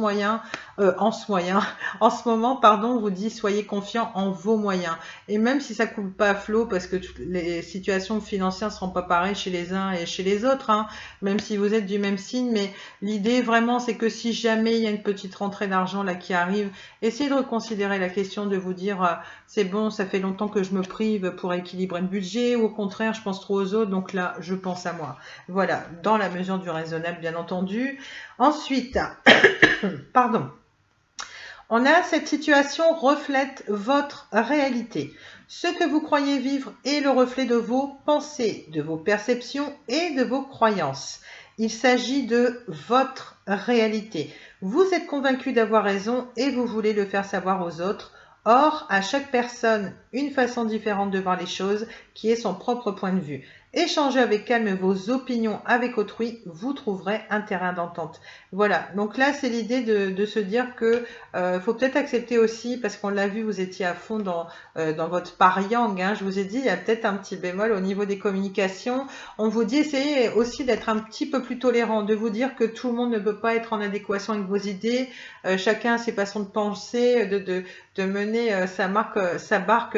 S1: moment, pardon, on vous dit soyez confiants en vos moyens. Et même si ça coule pas à flot, parce que toutes les situations financières ne seront pas pareilles chez les uns et chez les autres, hein, même si vous êtes du même signe, mais l'idée vraiment, c'est que si jamais il y a une petite rentrée d'argent là qui arrive, essayez de reconsidérer la question, de vous dire c'est bon, ça fait longtemps que je me prive pour équilibrer le budget, ou au contraire, je pense trop aux autres, donc là, je pense à moi. Voilà, dans la mesure du raisonnable, bien entendu. Ensuite, pardon. On a cette situation reflète votre réalité. Ce que vous croyez vivre est le reflet de vos pensées, de vos perceptions et de vos croyances. Il s'agit de votre réalité. Vous êtes convaincu d'avoir raison et vous voulez le faire savoir aux autres. Or, à chaque personne, une façon différente de voir les choses qui est son propre point de vue. Échangez avec calme vos opinions avec autrui, vous trouverez un terrain d'entente. Voilà, donc là c'est l'idée de se dire que faut peut-être accepter aussi, parce qu'on l'a vu, vous étiez à fond dans votre pariang, hein, je vous ai dit, il y a peut-être un petit bémol au niveau des communications. On vous dit, essayez aussi d'être un petit peu plus tolérant, de vous dire que tout le monde ne peut pas être en adéquation avec vos idées, chacun a ses façons de penser, de mener sa barque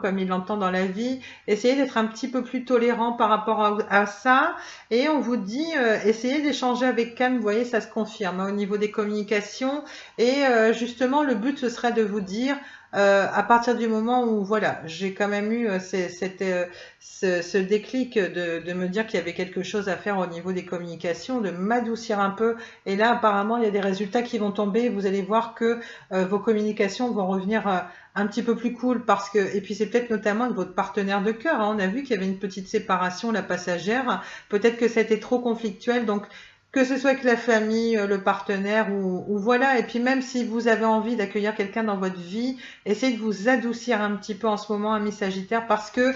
S1: comme il l'entend dans la vie. Essayez d'être un petit peu plus tolérant par rapport à ça, et on vous dit essayez d'échanger avec calme. Vous voyez, ça se confirme hein, au niveau des communications, et justement le but ce serait de vous dire à partir du moment où voilà, j'ai quand même eu ce déclic de me dire qu'il y avait quelque chose à faire au niveau des communications, de m'adoucir un peu, et là apparemment il y a des résultats qui vont tomber. Vous allez voir que vos communications vont revenir un petit peu plus cool, parce que, et puis c'est peut-être notamment avec votre partenaire de cœur, hein, on a vu qu'il y avait une petite séparation, la passagère, peut-être que c'était trop conflictuel, donc que ce soit avec la famille, le partenaire ou voilà. Et puis même si vous avez envie d'accueillir quelqu'un dans votre vie, essayez de vous adoucir un petit peu en ce moment, ami Sagittaire, parce que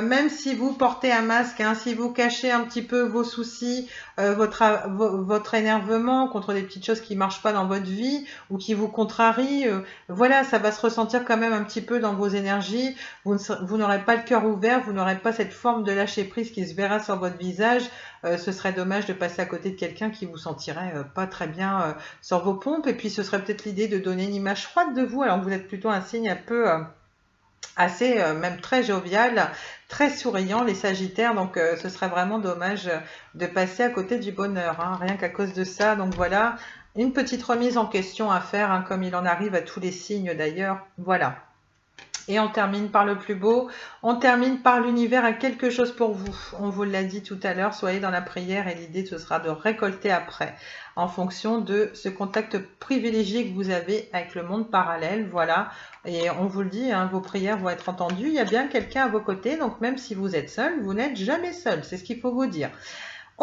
S1: même si vous portez un masque, hein, si vous cachez un petit peu vos soucis, votre énervement contre des petites choses qui marchent pas dans votre vie ou qui vous contrarient, voilà, ça va se ressentir quand même un petit peu dans vos énergies. Vous n'aurez pas le cœur ouvert, vous n'aurez pas cette forme de lâcher prise qui se verra sur votre visage. Ce serait dommage de passer à côté de quelqu'un qui vous sentirait pas très bien sur vos pompes. Et puis ce serait peut-être l'idée de donner une image froide de vous, alors que vous êtes plutôt un signe un peu assez, même très jovial, très souriant, les Sagittaires. Donc ce serait vraiment dommage de passer à côté du bonheur, hein, rien qu'à cause de ça. Donc voilà, une petite remise en question à faire, hein, comme il en arrive à tous les signes d'ailleurs. Voilà. Et on termine par le plus beau, on termine par l'univers a quelque chose pour vous. On vous l'a dit tout à l'heure, soyez dans la prière et l'idée ce sera de récolter après en fonction de ce contact privilégié que vous avez avec le monde parallèle. Voilà, et on vous le dit, hein, vos prières vont être entendues, il y a bien quelqu'un à vos côtés, donc même si vous êtes seul, vous n'êtes jamais seul, c'est ce qu'il faut vous dire.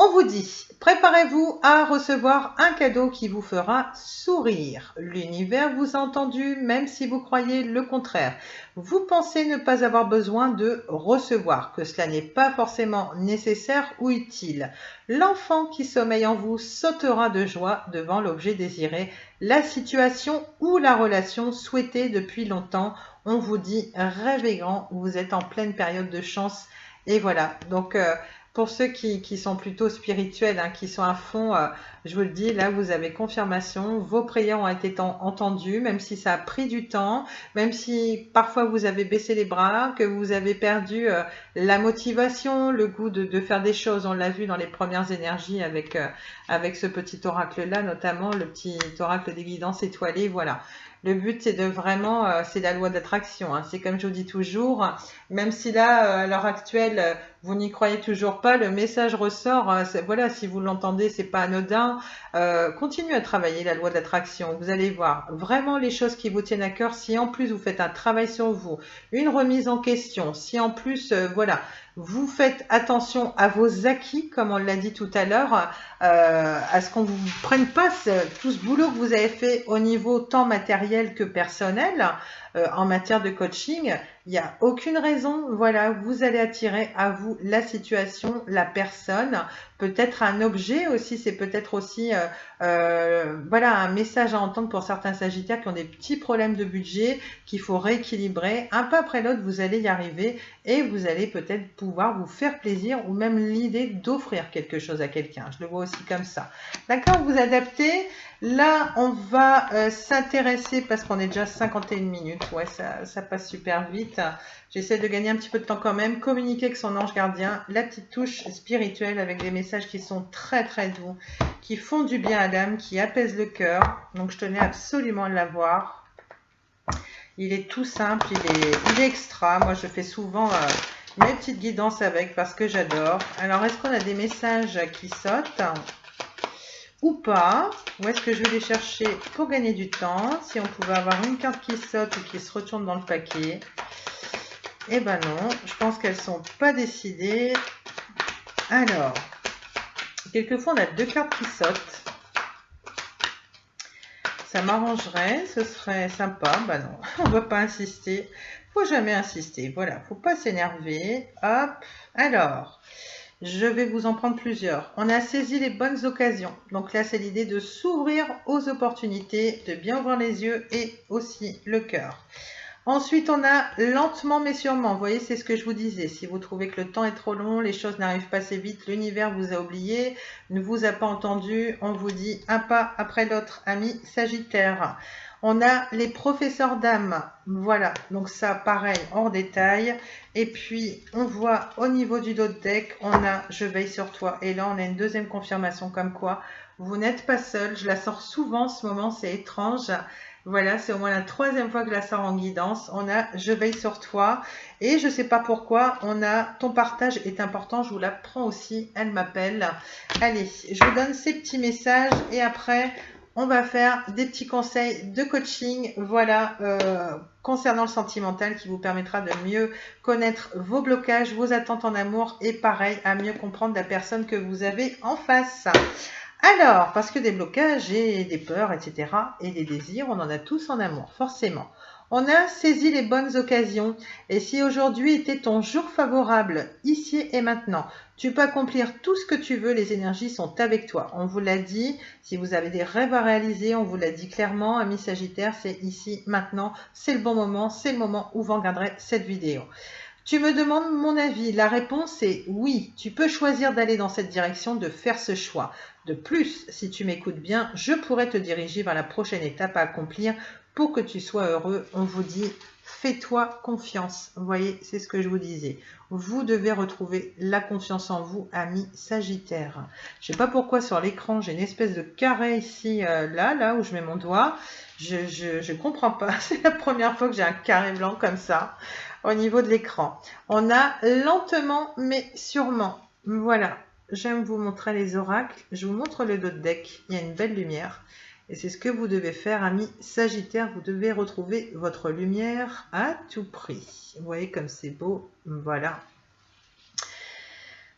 S1: On vous dit, préparez-vous à recevoir un cadeau qui vous fera sourire. L'univers vous a entendu, même si vous croyez le contraire. Vous pensez ne pas avoir besoin de recevoir, que cela n'est pas forcément nécessaire ou utile. L'enfant qui sommeille en vous sautera de joie devant l'objet désiré, la situation ou la relation souhaitée depuis longtemps. On vous dit, rêvez grand, vous êtes en pleine période de chance. Et voilà, donc pour ceux qui sont plutôt spirituels, hein, qui sont à fond, je vous le dis, là vous avez confirmation, vos prières ont été entendues, même si ça a pris du temps, même si parfois vous avez baissé les bras, que vous avez perdu la motivation, le goût de faire des choses. On l'a vu dans les premières énergies avec ce petit oracle-là, notamment le petit oracle des guidances étoilées, voilà. Le but, c'est de vraiment, c'est la loi d'attraction, hein. C'est comme je vous dis toujours, même si là, à l'heure actuelle, vous n'y croyez toujours pas, le message ressort. Voilà, si vous l'entendez, c'est pas anodin. Continuez à travailler la loi d'attraction. Vous allez voir vraiment les choses qui vous tiennent à cœur. Si en plus vous faites un travail sur vous, une remise en question, si en plus, voilà, vous faites attention à vos acquis, comme on l'a dit tout à l'heure, à ce qu'on ne vous prenne pas tout ce boulot que vous avez fait au niveau tant matériel que personnel, en matière de coaching. Il n'y a aucune raison, voilà, vous allez attirer à vous la situation, la personne, peut-être un objet aussi, c'est peut-être aussi voilà, un message à entendre pour certains Sagittaires qui ont des petits problèmes de budget, qu'il faut rééquilibrer. Un pas après l'autre, vous allez y arriver et vous allez peut-être pouvoir vous faire plaisir ou même l'idée d'offrir quelque chose à quelqu'un. Je le vois aussi comme ça. D'accord, vous adaptez. Là, on va s'intéresser, parce qu'on est déjà 51 minutes, ouais, ça passe super vite. J'essaie de gagner un petit peu de temps quand même, communiquer avec son ange gardien, la petite touche spirituelle avec des messages qui sont très très doux, qui font du bien à l'âme, qui apaisent le cœur. Donc je tenais absolument à l'avoir. Il est tout simple, il est extra. Moi, je fais souvent mes petites guidances avec parce que j'adore. Alors, est-ce qu'on a des messages qui sautent ou pas? Où est-ce que je vais les chercher pour gagner du temps? Si on pouvait avoir une carte qui saute ou qui se retourne dans le paquet. Eh ben non, je pense qu'elles sont pas décidées. Alors, quelquefois on a deux cartes qui sautent. Ça m'arrangerait, ce serait sympa. Ben non, on va pas insister. Faut jamais insister. Voilà, faut pas s'énerver. Hop, alors... Je vais vous en prendre plusieurs. On a saisi les bonnes occasions. Donc là, c'est l'idée de s'ouvrir aux opportunités, de bien ouvrir les yeux et aussi le cœur. Ensuite, on a lentement mais sûrement. Vous voyez, c'est ce que je vous disais. Si vous trouvez que le temps est trop long, les choses n'arrivent pas assez vite, l'univers vous a oublié, ne vous a pas entendu, on vous dit un pas après l'autre, ami Sagittaire. On a les professeurs d'âme, voilà, donc ça pareil, hors détail. Et puis on voit au niveau du dos de deck, on a je veille sur toi. Et là on a une deuxième confirmation comme quoi vous n'êtes pas seul. Je la sors souvent en ce moment, c'est étrange. Voilà, c'est au moins la troisième fois que je la sors en guidance. On a je veille sur toi. Et je ne sais pas pourquoi, on a ton partage est important, je vous la prends aussi, elle m'appelle. Allez, je vous donne ces petits messages et après... on va faire des petits conseils de coaching, voilà, concernant le sentimental qui vous permettra de mieux connaître vos blocages, vos attentes en amour et pareil, à mieux comprendre la personne que vous avez en face. Alors, parce que des blocages et des peurs, etc., et des désirs, on en a tous en amour, forcément. On a saisi les bonnes occasions, et si aujourd'hui était ton jour favorable, ici et maintenant, tu peux accomplir tout ce que tu veux, les énergies sont avec toi. On vous l'a dit, si vous avez des rêves à réaliser, on vous l'a dit clairement, ami Sagittaire, c'est ici, maintenant, c'est le bon moment, c'est le moment où vous regarderez cette vidéo. Tu me demandes mon avis. La réponse est oui, tu peux choisir d'aller dans cette direction, de faire ce choix. De plus, si tu m'écoutes bien, je pourrais te diriger vers la prochaine étape à accomplir pour que tu sois heureux. On vous dit, fais-toi confiance. Vous voyez, c'est ce que je vous disais. Vous devez retrouver la confiance en vous, ami Sagittaire. Je ne sais pas pourquoi sur l'écran, j'ai une espèce de carré ici, là où je mets mon doigt. Je comprends pas. C'est la première fois que j'ai un carré blanc comme ça au niveau de l'écran. On a lentement mais sûrement. Voilà, j'aime vous montrer les oracles. Je vous montre le dos de deck. Il y a une belle lumière. Et c'est ce que vous devez faire, amis Sagittaire. Vous devez retrouver votre lumière à tout prix. Vous voyez comme c'est beau. Voilà.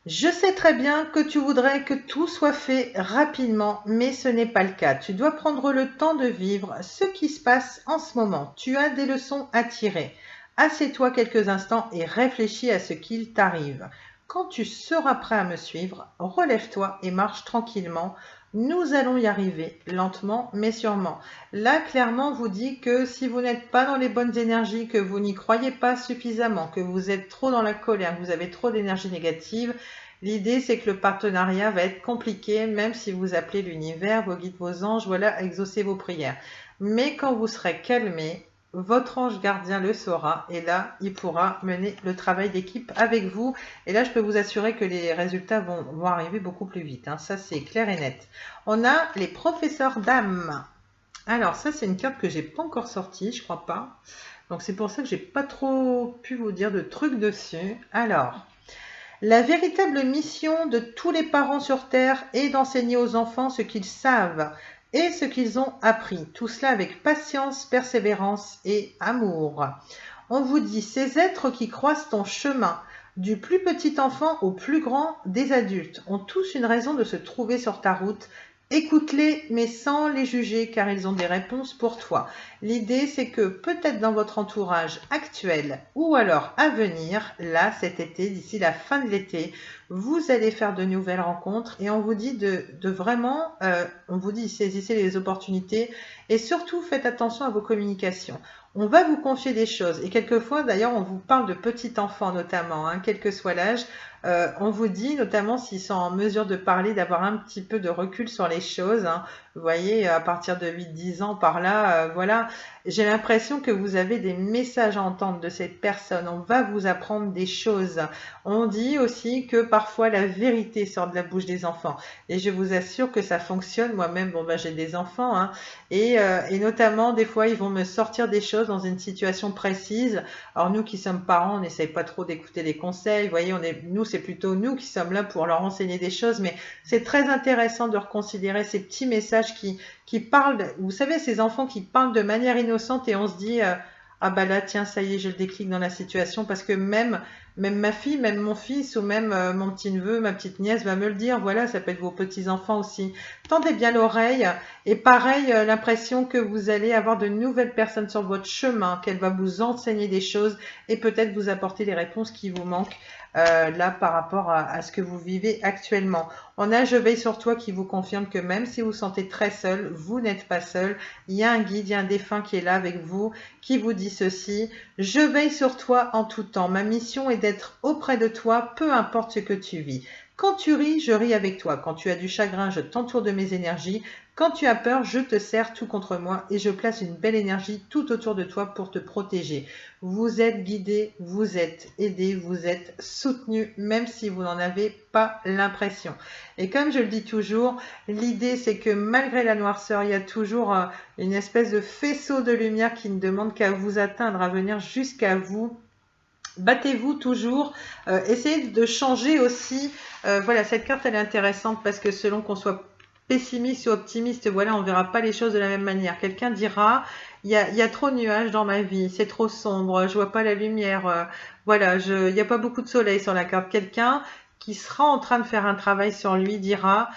S1: Je sais très bien que tu voudrais que tout soit fait rapidement, mais ce n'est pas le cas. Tu dois prendre le temps de vivre ce qui se passe en ce moment. Tu as des leçons à tirer. Assieds-toi quelques instants et réfléchis à ce qu'il t'arrive. Quand tu seras prêt à me suivre, relève-toi et marche tranquillement. Nous allons y arriver, lentement mais sûrement. Là, clairement, on vous dit que si vous n'êtes pas dans les bonnes énergies, que vous n'y croyez pas suffisamment, que vous êtes trop dans la colère, que vous avez trop d'énergie négative, l'idée c'est que le partenariat va être compliqué, même si vous appelez l'univers, vos guides, vos anges, voilà, exaucez vos prières. Mais quand vous serez calmé, votre ange gardien le saura et là, il pourra mener le travail d'équipe avec vous. Et là, je peux vous assurer que les résultats vont arriver beaucoup plus vite. Hein. Ça, c'est clair et net. On a les professeurs d'âme. Alors, ça, c'est une carte que j'ai pas encore sortie, je crois pas. Donc, c'est pour ça que j'ai pas trop pu vous dire de trucs dessus. Alors, la véritable mission de tous les parents sur Terre est d'enseigner aux enfants ce qu'ils savent et ce qu'ils ont appris. Tout cela avec patience, persévérance et amour. On vous dit, ces êtres qui croisent ton chemin, du plus petit enfant au plus grand des adultes, ont tous une raison de se trouver sur ta route. Écoute-les, mais sans les juger, car ils ont des réponses pour toi. L'idée, c'est que peut-être dans votre entourage actuel ou alors à venir, là, cet été, d'ici la fin de l'été, vous allez faire de nouvelles rencontres et on vous dit de vraiment, on vous dit saisissez les opportunités et surtout faites attention à vos communications. On va vous confier des choses et quelquefois, d'ailleurs, on vous parle de petits enfants notamment, hein, quel que soit l'âge. On vous dit, notamment s'ils sont en mesure de parler, d'avoir un petit peu de recul sur les choses. Hein. Vous voyez, à partir de 8-10 ans par là, voilà, j'ai l'impression que vous avez des messages à entendre de cette personne. On va vous apprendre des choses. On dit aussi que parfois la vérité sort de la bouche des enfants. Et je vous assure que ça fonctionne. Moi-même, bon, j'ai des enfants. Hein, et notamment, des fois, ils vont me sortir des choses dans une situation précise. Alors nous qui sommes parents, on n'essaye pas trop d'écouter les conseils. Vous voyez, nous, c'est plutôt nous qui sommes là pour leur enseigner des choses. Mais c'est très intéressant de reconsidérer ces petits messages qui parlent, vous savez, ces enfants qui parlent de manière innocente et on se dit, ah bah là, tiens, ça y est, je le déclic dans la situation parce que même ma fille, même mon fils ou même mon petit-neveu, ma petite nièce va me le dire, voilà, ça peut être vos petits-enfants aussi. Tendez bien l'oreille et pareil, l'impression que vous allez avoir de nouvelles personnes sur votre chemin, qu'elle va vous enseigner des choses et peut-être vous apporter les réponses qui vous manquent. Là par rapport à ce que vous vivez actuellement. On a Je veille sur toi qui vous confirme que même si vous vous sentez très seul, vous n'êtes pas seul. Il y a un guide, il y a un défunt qui est là avec vous, qui vous dit ceci. Je veille sur toi en tout temps. Ma mission est d'être auprès de toi, peu importe ce que tu vis. Quand tu ris, je ris avec toi. Quand tu as du chagrin, je t'entoure de mes énergies. Quand tu as peur, je te serre tout contre moi et je place une belle énergie tout autour de toi pour te protéger. Vous êtes guidé, vous êtes aidé, vous êtes soutenu, même si vous n'en avez pas l'impression. Et comme je le dis toujours, l'idée c'est que malgré la noirceur, il y a toujours une espèce de faisceau de lumière qui ne demande qu'à vous atteindre, à venir jusqu'à vous. Battez-vous toujours, essayez de changer aussi. Voilà, cette carte elle est intéressante parce que selon qu'on soit pessimiste ou optimiste, voilà, on verra pas les choses de la même manière. Quelqu'un dira, il y a trop de nuages dans ma vie, c'est trop sombre, je vois pas la lumière, voilà, il n'y a pas beaucoup de soleil sur la carte. Quelqu'un qui sera en train de faire un travail sur lui dira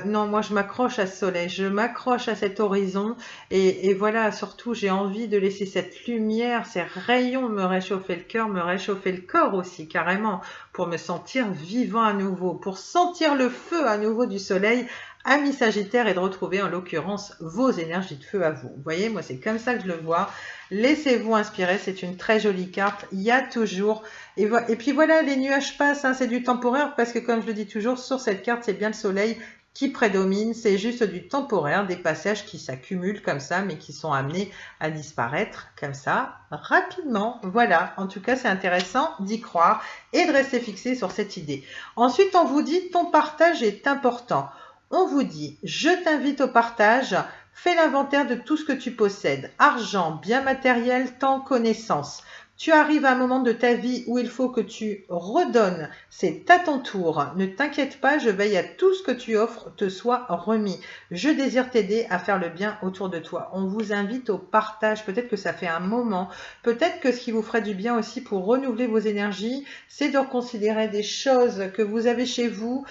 S1: non, moi je m'accroche à ce soleil, je m'accroche à cet horizon et voilà, surtout j'ai envie de laisser cette lumière, ces rayons me réchauffer le cœur, me réchauffer le corps aussi carrément, pour me sentir vivant à nouveau, pour sentir le feu à nouveau du soleil, Amis Sagittaire, et de retrouver en l'occurrence vos énergies de feu à vous. Vous voyez, moi c'est comme ça que je le vois. Laissez-vous inspirer, c'est une très jolie carte. Il y a toujours... Et puis voilà, les nuages passent, hein, c'est du temporaire parce que comme je le dis toujours, sur cette carte, c'est bien le soleil qui prédomine. C'est juste du temporaire, des passages qui s'accumulent comme ça, mais qui sont amenés à disparaître comme ça rapidement. Voilà, en tout cas, c'est intéressant d'y croire et de rester fixé sur cette idée. Ensuite, on vous dit, ton partage est important. On vous dit, je t'invite au partage, fais l'inventaire de tout ce que tu possèdes, argent, biens matériels, temps, connaissances. Tu arrives à un moment de ta vie où il faut que tu redonnes, c'est à ton tour. Ne t'inquiète pas, je veille à tout ce que tu offres te soit remis. Je désire t'aider à faire le bien autour de toi. On vous invite au partage, peut-être que ça fait un moment, peut-être que ce qui vous ferait du bien aussi pour renouveler vos énergies, c'est de reconsidérer des choses que vous avez chez vous,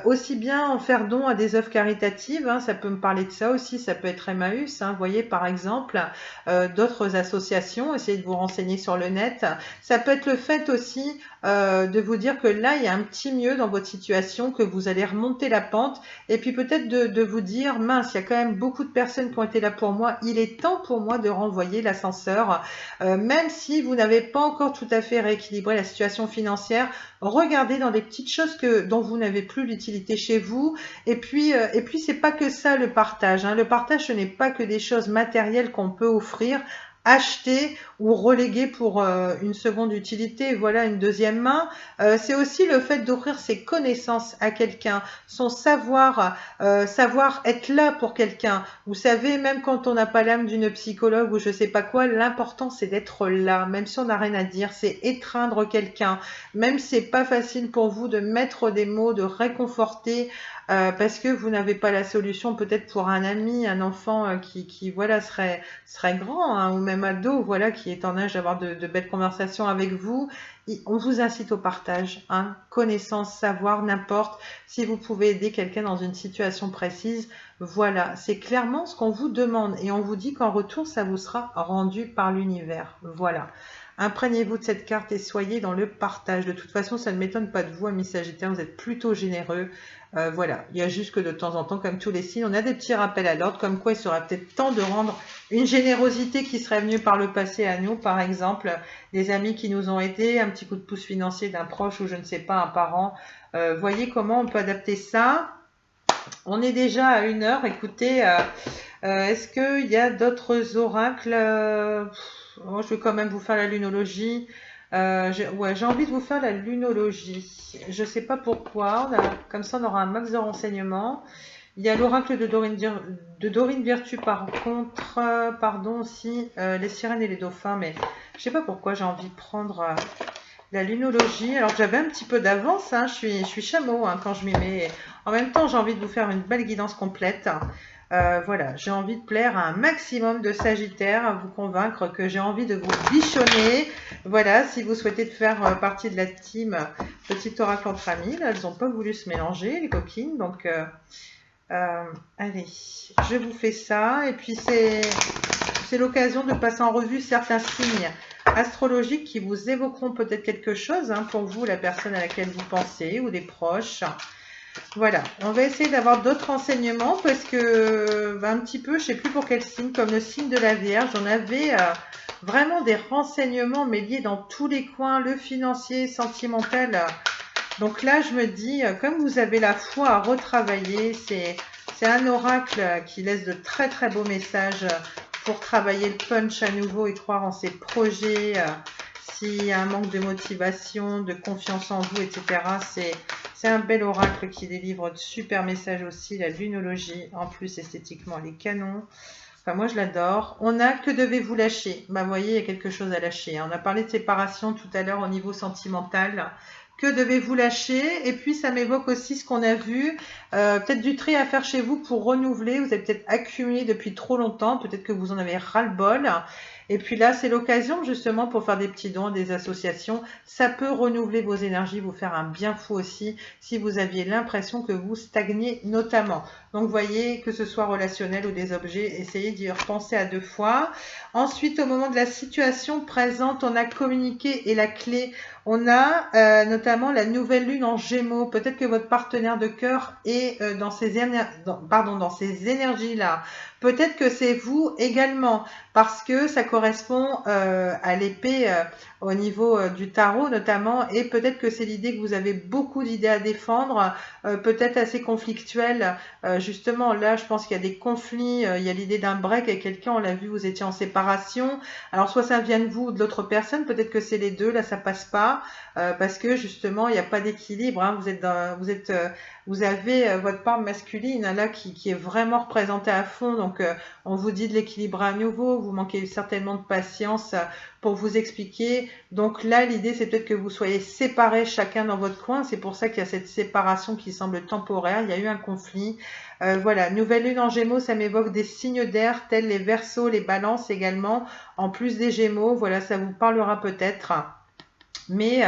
S1: aussi bien en faire don à des œuvres caritatives, hein, ça peut me parler de ça aussi, ça peut être Emmaüs, hein, vous voyez par exemple, d'autres associations, essayez de vous renseigner sur le net. Ça peut être le fait aussi de vous dire que là, il y a un petit mieux dans votre situation, que vous allez remonter la pente, et puis peut-être de vous dire, mince, il y a quand même beaucoup de personnes qui ont été là pour moi, il est temps pour moi de renvoyer l'ascenseur, même si vous n'avez pas encore tout à fait rééquilibré la situation financière, regardez dans des petites choses dont vous n'avez plus l'utilité chez vous, et puis c'est pas que ça le partage, hein. Le partage, ce n'est pas que des choses matérielles qu'on peut offrir, acheter ou reléguer pour une seconde utilité, voilà une deuxième main. C'est aussi le fait d'offrir ses connaissances à quelqu'un, son savoir, savoir être là pour quelqu'un. Vous savez, même quand on n'a pas l'âme d'une psychologue ou je sais pas quoi, l'important c'est d'être là, même si on n'a rien à dire, c'est étreindre quelqu'un, même si c'est pas facile pour vous de mettre des mots, de réconforter, parce que vous n'avez pas la solution peut-être pour un ami, un enfant qui voilà serait grand, hein, ou même ado, voilà, qui est en âge d'avoir de belles conversations avec vous. On vous incite au partage, hein, connaissance, savoir, n'importe. Si vous pouvez aider quelqu'un dans une situation précise, voilà, c'est clairement ce qu'on vous demande et on vous dit qu'en retour, ça vous sera rendu par l'univers. Voilà. Imprégnez-vous de cette carte et soyez dans le partage. De toute façon, ça ne m'étonne pas de vous, amis Sagittaires, vous êtes plutôt généreux. Voilà, il y a juste que de temps en temps, comme tous les signes, on a des petits rappels à l'ordre, comme quoi il serait peut-être temps de rendre une générosité qui serait venue par le passé à nous, par exemple, des amis qui nous ont aidés, un petit coup de pouce financier d'un proche ou je ne sais pas, un parent. Voyez comment on peut adapter ça. On est déjà à 1 heure, écoutez, est-ce qu'il y a d'autres oracles je vais quand même vous faire la lunologie. J'ai envie de vous faire la lunologie. Je ne sais pas pourquoi. Comme ça, on aura un max de renseignements. Il y a l'oracle de Dorine Virtue, par contre, pardon aussi, les sirènes et les dauphins. Mais je ne sais pas pourquoi j'ai envie de prendre la lunologie. Alors que j'avais un petit peu d'avance, hein, je suis chameau hein, quand je m'y mets. En même temps, j'ai envie de vous faire une belle guidance complète. Voilà, j'ai envie de plaire à un maximum de Sagittaires, à vous convaincre que j'ai envie de vous bichonner. Voilà, si vous souhaitez faire partie de la team Petit Oracle entre amis, là, elles n'ont pas voulu se mélanger, les coquines. Donc, allez, je vous fais ça. Et puis, c'est l'occasion de passer en revue certains signes astrologiques qui vous évoqueront peut-être quelque chose, hein, pour vous, la personne à laquelle vous pensez ou des proches. Voilà, on va essayer d'avoir d'autres renseignements parce que un petit peu, je ne sais plus pour quel signe, comme le signe de la Vierge, on avait vraiment des renseignements mais liés dans tous les coins, le financier, sentimental. Donc là, je me dis, comme vous avez la foi à retravailler, c'est un oracle qui laisse de très très beaux messages pour travailler le punch à nouveau et croire en ses projets. S'il y a un manque de motivation, de confiance en vous, etc., c'est un bel oracle qui délivre de super messages aussi. La lunologie, en plus, esthétiquement, elle est canon. Enfin, moi, je l'adore. On a que devez-vous lâcher. Bah, vous voyez, il y a quelque chose à lâcher. On a parlé de séparation tout à l'heure au niveau sentimental. Que devez-vous lâcher? Et puis ça m'évoque aussi ce qu'on a vu, peut-être du tri à faire chez vous pour renouveler. Vous avez peut-être accumulé depuis trop longtemps, peut-être que vous en avez ras-le-bol. Et puis là, c'est l'occasion justement pour faire des petits dons, des associations. Ça peut renouveler vos énergies, vous faire un bien fou aussi si vous aviez l'impression que vous stagnez notamment. Donc, vous voyez, que ce soit relationnel ou des objets, essayez d'y repenser à 2 fois. Ensuite, au moment de la situation présente, on a communiqué et la clé. On a notamment la nouvelle lune en Gémeaux. Peut-être que votre partenaire de cœur est dans ces énergies-là. Peut-être que c'est vous également, parce que ça correspond à l'épée au niveau du tarot notamment, et peut-être que c'est l'idée que vous avez beaucoup d'idées à défendre, peut-être assez conflictuelles. Justement, là, je pense qu'il y a des conflits, il y a l'idée d'un break avec quelqu'un, on l'a vu, vous étiez en séparation. Alors, soit ça vient de vous ou de l'autre personne, peut-être que c'est les deux, là, ça passe pas, parce que justement, il n'y a pas d'équilibre. Hein, vous avez votre part masculine là qui est vraiment représentée à fond, donc on vous dit de l'équilibrer à nouveau, vous manquez certainement de patience pour vous expliquer. Donc là, l'idée, c'est peut-être que vous soyez séparés chacun dans votre coin. C'est pour ça qu'il y a cette séparation qui semble temporaire. Il y a eu un conflit. Voilà, nouvelle lune en Gémeaux, ça m'évoque des signes d'air tels les Verseaux, les Balances également, en plus des Gémeaux. Voilà, ça vous parlera peut-être. Mais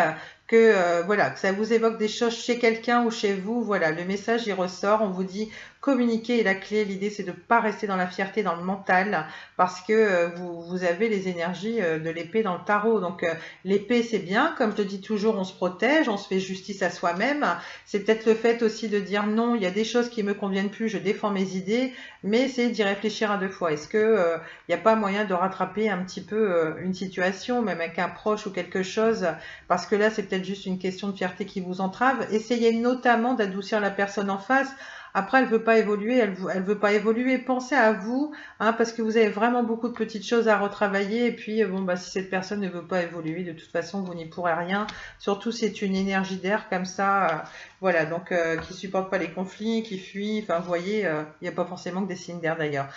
S1: voilà, que ça vous évoque des choses chez quelqu'un ou chez vous, voilà, le message il ressort, on vous dit communiquer est la clé, l'idée c'est de ne pas rester dans la fierté, dans le mental, parce que vous avez les énergies de l'épée dans le tarot, donc l'épée c'est bien, comme je le dis toujours, on se protège, on se fait justice à soi-même, c'est peut-être le fait aussi de dire non, il y a des choses qui me conviennent plus, je défends mes idées, mais c'est d'y réfléchir à 2 fois, est-ce que il n'y a pas moyen de rattraper un petit peu une situation, même avec un proche ou quelque chose, parce que là c'est peut-être juste une question de fierté qui vous entrave. Essayez notamment d'adoucir la personne en face. Après, elle veut pas évoluer, elle veut pas évoluer. Pensez à vous, hein, parce que vous avez vraiment beaucoup de petites choses à retravailler. Et puis, bon, bah, si cette personne ne veut pas évoluer, de toute façon, vous n'y pourrez rien. Surtout, c'est une énergie d'air comme ça, voilà, donc qui supporte pas les conflits, qui fuit. Enfin, vous voyez, il n'y a pas forcément que des signes d'air d'ailleurs.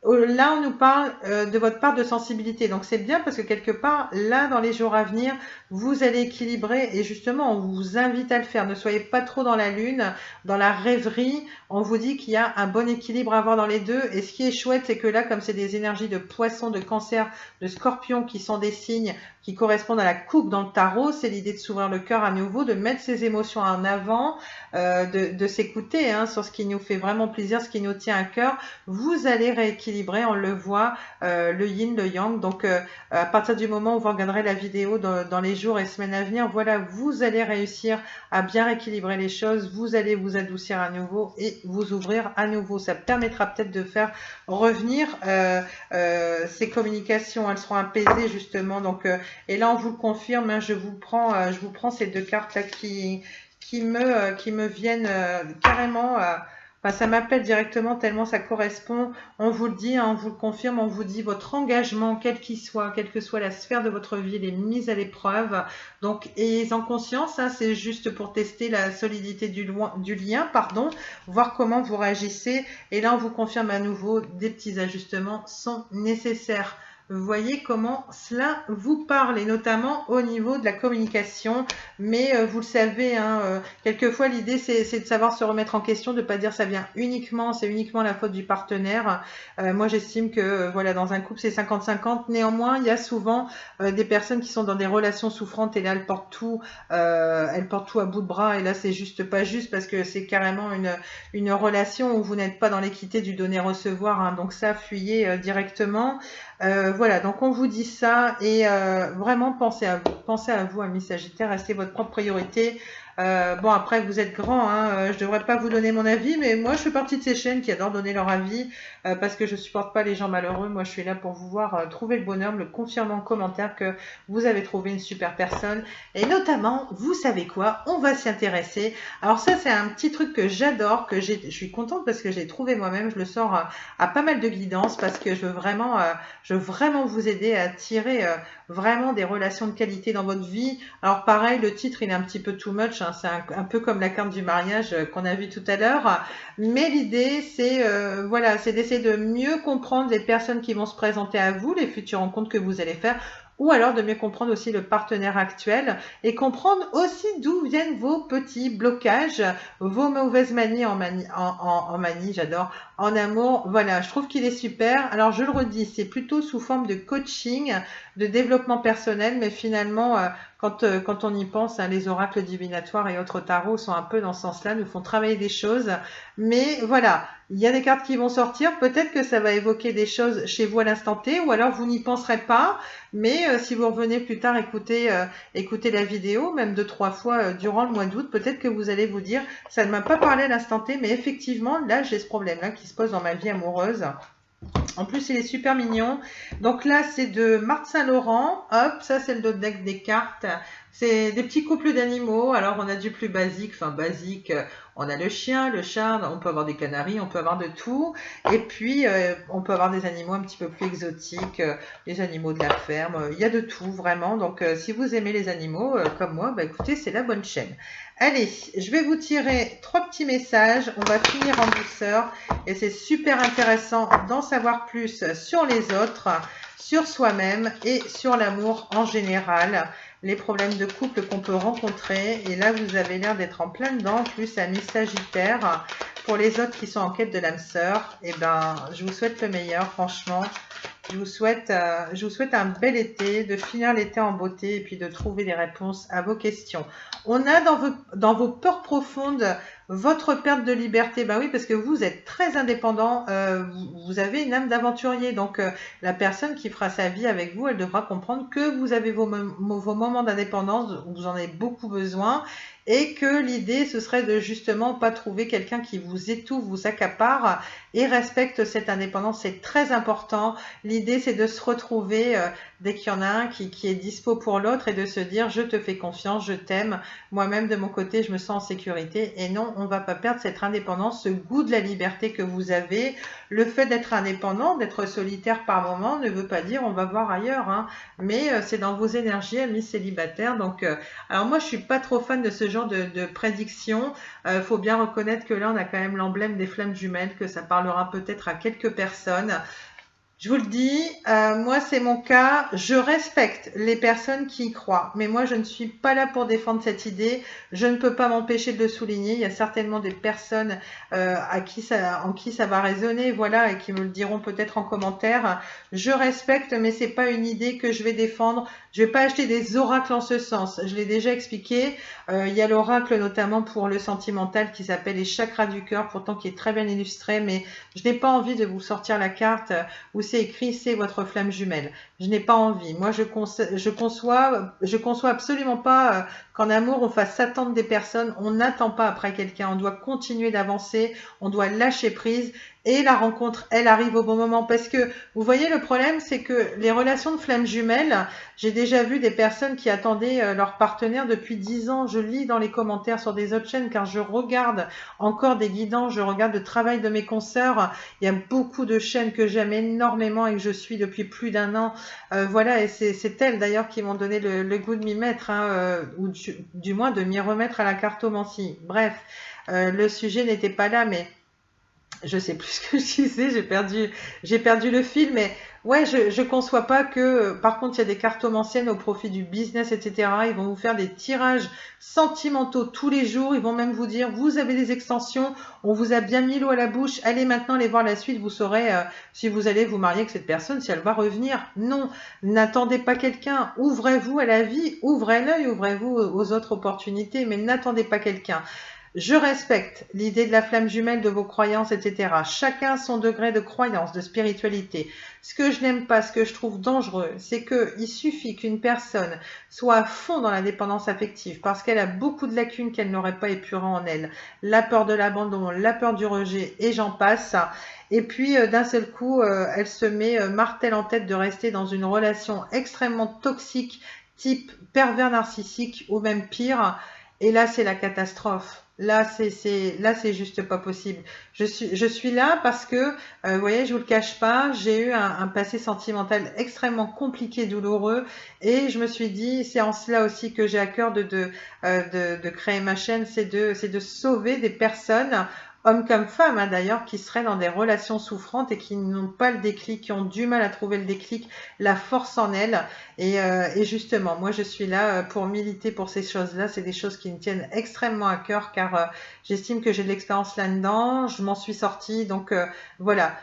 S1: Là, on nous parle de votre part de sensibilité. Donc, c'est bien parce que quelque part, là, dans les jours à venir, vous allez équilibrer et justement, on vous invite à le faire. Ne soyez pas trop dans la lune, dans la rêverie. On vous dit qu'il y a un bon équilibre à avoir dans les deux. Et ce qui est chouette, c'est que là, comme c'est des énergies de poisson, de cancer, de scorpion qui sont des signes qui correspondent à la coupe dans le tarot, c'est l'idée de s'ouvrir le cœur à nouveau, de mettre ses émotions en avant, de s'écouter hein, sur ce qui nous fait vraiment plaisir, ce qui nous tient à cœur. Vous allez rééquilibrer, on le voit, le yin, le yang. Donc, à partir du moment où vous regarderez la vidéo dans les jours et semaines à venir, voilà, vous allez réussir à bien rééquilibrer les choses, vous allez vous adoucir à nouveau et vous ouvrir à nouveau. Ça permettra peut-être de faire revenir ces communications, elles seront apaisées justement. Donc, et là, on vous le confirme, hein, je vous prends ces 2 cartes là qui me viennent carrément. Enfin, ça m'appelle directement tellement ça correspond. On vous le dit, hein, on vous le confirme, on vous dit votre engagement, quel qu'il soit, quelle que soit la sphère de votre vie, il est mis à l'épreuve. Donc, ayez-en conscience, hein, c'est juste pour tester la solidité du lien, voir comment vous réagissez. Et là, on vous confirme à nouveau, des petits ajustements sont nécessaires. Vous voyez comment cela vous parle, et notamment au niveau de la communication. Mais vous le savez, hein, quelquefois l'idée c'est de savoir se remettre en question, de ne pas dire ça vient uniquement, c'est uniquement la faute du partenaire. Moi j'estime que voilà, dans un couple c'est 50-50. Néanmoins, il y a souvent des personnes qui sont dans des relations souffrantes et là elles portent tout à bout de bras, et là c'est juste pas juste parce que c'est carrément une relation où vous n'êtes pas dans l'équité du donner-recevoir, hein, donc ça, fuyez directement. Voilà, donc on vous dit ça et vraiment pensez à vous, amis Sagittaire, restez votre propre priorité. Bon, après, vous êtes grand, hein, je devrais pas vous donner mon avis, mais moi, je fais partie de ces chaînes qui adorent donner leur avis parce que je supporte pas les gens malheureux. Moi, je suis là pour vous voir trouver le bonheur, me le confirmer en commentaire que vous avez trouvé une super personne. Et notamment, vous savez quoi? On va s'y intéresser. Alors ça, c'est un petit truc que j'adore, je suis contente parce que j'ai trouvé moi-même. Je le sors à pas mal de guidance parce que je veux vraiment vous aider à tirer vraiment des relations de qualité dans votre vie. Alors pareil, le titre, il est un petit peu too much, hein, c'est un peu comme la carte du mariage qu'on a vu tout à l'heure, mais l'idée c'est voilà, c'est d'essayer de mieux comprendre les personnes qui vont se présenter à vous, les futures rencontres que vous allez faire. ou alors de mieux comprendre aussi le partenaire actuel et comprendre aussi d'où viennent vos petits blocages, vos mauvaises manies en manie, j'adore, en amour. Voilà, je trouve qu'il est super. Alors je le redis, c'est plutôt sous forme de coaching, de développement personnel, mais finalement, quand on y pense, hein, les oracles divinatoires et autres tarots sont un peu dans ce sens-là, nous font travailler des choses. Mais voilà, il y a des cartes qui vont sortir. Peut-être que ça va évoquer des choses chez vous à l'instant T, ou alors vous n'y penserez pas. Mais si vous revenez plus tard écouter la vidéo, même 2, 3 fois durant le mois d'août, peut-être que vous allez vous dire, ça ne m'a pas parlé à l'instant T, mais effectivement, là, j'ai ce problème-là qui se pose dans ma vie amoureuse. En plus, il est super mignon. Donc là, c'est de Marthe Saint-Laurent. Hop, ça, c'est le deck des cartes. C'est des petits couples d'animaux. Alors, on a du plus basique, enfin basique. On a le chien, le chat, on peut avoir des canaris, on peut avoir de tout. Et puis, on peut avoir des animaux un petit peu plus exotiques, les animaux de la ferme. Il y a de tout, vraiment. Donc, si vous aimez les animaux, comme moi, bah, écoutez, c'est la bonne chaîne. Allez, je vais vous tirer 3 petits messages. On va finir en douceur. Et c'est super intéressant d'en savoir plus sur les autres, sur soi-même et sur l'amour en général, les problèmes de couple qu'on peut rencontrer. Et là, vous avez l'air d'être en plein dedans, plus ami Sagittaire. Pour les autres qui sont en quête de l'âme sœur, eh ben, je vous souhaite le meilleur, franchement. Je vous souhaite un bel été, de finir l'été en beauté et puis de trouver des réponses à vos questions. On a dans vos peurs profondes votre perte de liberté. Ben oui, parce que vous êtes très indépendant, vous avez une âme d'aventurier. Donc, la personne qui fera sa vie avec vous, elle devra comprendre que vous avez vos moments d'indépendance où vous en avez beaucoup besoin et que l'idée, ce serait de justement pas trouver quelqu'un qui vous étouffe, vous accapare et respecte cette indépendance. C'est très important. L'idée, c'est de se retrouver dès qu'il y en a un qui est dispo pour l'autre et de se dire, je te fais confiance, je t'aime. Moi-même, de mon côté, je me sens en sécurité. Et non, on ne va pas perdre cette indépendance, ce goût de la liberté que vous avez. Le fait d'être indépendant, d'être solitaire par moment, ne veut pas dire on va voir ailleurs, hein. Mais c'est dans vos énergies, amis célibataires. Donc, alors moi, je suis pas trop fan de ce genre de prédiction. Faut bien reconnaître que là, on a quand même l'emblème des flammes jumelles, que ça parlera peut-être à quelques personnes. Je vous le dis, moi c'est mon cas, je respecte les personnes qui y croient, mais moi je ne suis pas là pour défendre cette idée, je ne peux pas m'empêcher de le souligner, il y a certainement des personnes en qui ça va résonner, voilà, et qui me le diront peut-être en commentaire. Je respecte, mais c'est pas une idée que je vais défendre, je vais pas acheter des oracles en ce sens, je l'ai déjà expliqué, il y a l'oracle notamment pour le sentimental qui s'appelle les chakras du cœur, pourtant qui est très bien illustré, mais je n'ai pas envie de vous sortir la carte où c'est écrit c'est votre flamme jumelle. Je n'ai pas envie. Moi, je conçois absolument pas qu'en amour on fasse s'attendre des personnes. On n'attend pas après quelqu'un. On doit continuer d'avancer. On doit lâcher prise. Et la rencontre, elle arrive au bon moment. Parce que, vous voyez, le problème, c'est que les relations de flammes jumelles, j'ai déjà vu des personnes qui attendaient leur partenaire depuis 10 ans. Je lis dans les commentaires sur des autres chaînes, car je regarde encore des guidances, je regarde le travail de mes consoeurs. Il y a beaucoup de chaînes que j'aime énormément et que je suis depuis plus d'1 an. Voilà, et c'est elles d'ailleurs qui m'ont donné le goût de m'y mettre, hein, ou du moins de m'y remettre à la cartomancie. Bref, le sujet n'était pas là, mais je sais plus ce que je disais, j'ai perdu le fil, mais ouais, je conçois pas que, par contre, il y a des cartomanciennes au profit du business, etc. Ils vont vous faire des tirages sentimentaux tous les jours. Ils vont même vous dire, vous avez des extensions, on vous a bien mis l'eau à la bouche. Allez maintenant aller voir la suite, vous saurez si vous allez vous marier avec cette personne, si elle va revenir. Non, n'attendez pas quelqu'un. Ouvrez-vous à la vie, ouvrez l'œil, ouvrez-vous aux autres opportunités, mais n'attendez pas quelqu'un. Je respecte l'idée de la flamme jumelle, de vos croyances, etc. Chacun son degré de croyance, de spiritualité. Ce que je n'aime pas, ce que je trouve dangereux, c'est qu'il suffit qu'une personne soit à fond dans la dépendance affective parce qu'elle a beaucoup de lacunes qu'elle n'aurait pas épurées en elle. La peur de l'abandon, la peur du rejet, et j'en passe. Et puis, d'un seul coup, elle se met martèle en tête de rester dans une relation extrêmement toxique, type pervers narcissique ou même pire. Et là, c'est la catastrophe. Là, c'est juste pas possible. Je suis là parce que, vous voyez, je vous le cache pas, j'ai eu un passé sentimental extrêmement compliqué, douloureux, et je me suis dit, c'est en cela aussi que j'ai à cœur de créer ma chaîne, c'est de sauver des personnes hommes comme femmes hein, d'ailleurs, qui seraient dans des relations souffrantes et qui n'ont pas le déclic, qui ont du mal à trouver le déclic, la force en elles. Et justement, moi je suis là pour militer pour ces choses-là. C'est des choses qui me tiennent extrêmement à cœur car j'estime que j'ai de l'expérience là-dedans, je m'en suis sortie. Donc voilà,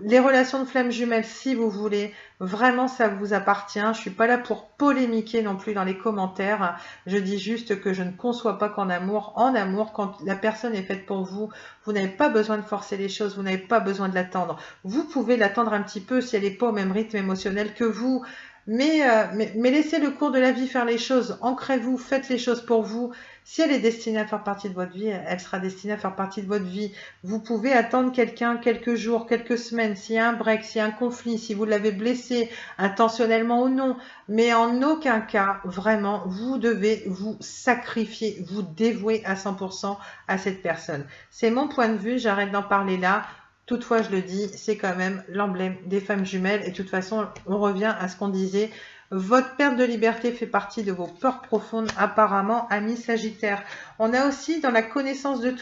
S1: les relations de flammes jumelles, si vous voulez, vraiment ça vous appartient. Je suis pas là pour polémiquer non plus dans les commentaires. Je dis juste que je ne conçois pas qu'en amour, quand la personne est faite pour vous, vous n'avez pas besoin de forcer les choses, vous n'avez pas besoin de l'attendre. Vous pouvez l'attendre un petit peu si elle n'est pas au même rythme émotionnel que vous. Mais laissez le cours de la vie faire les choses. Ancrez-vous, faites les choses pour vous. Si elle est destinée à faire partie de votre vie, elle sera destinée à faire partie de votre vie. Vous pouvez attendre quelqu'un quelques jours, quelques semaines, s'il y a un break, s'il y a un conflit, si vous l'avez blessé, intentionnellement ou non. Mais en aucun cas, vraiment, vous devez vous sacrifier, vous dévouer à 100% à cette personne. C'est mon point de vue, j'arrête d'en parler là. Toutefois, je le dis, c'est quand même l'emblème des femmes jumelles. Et de toute façon, on revient à ce qu'on disait. Votre perte de liberté fait partie de vos peurs profondes, apparemment, amis Sagittaire. On a aussi dans la connaissance de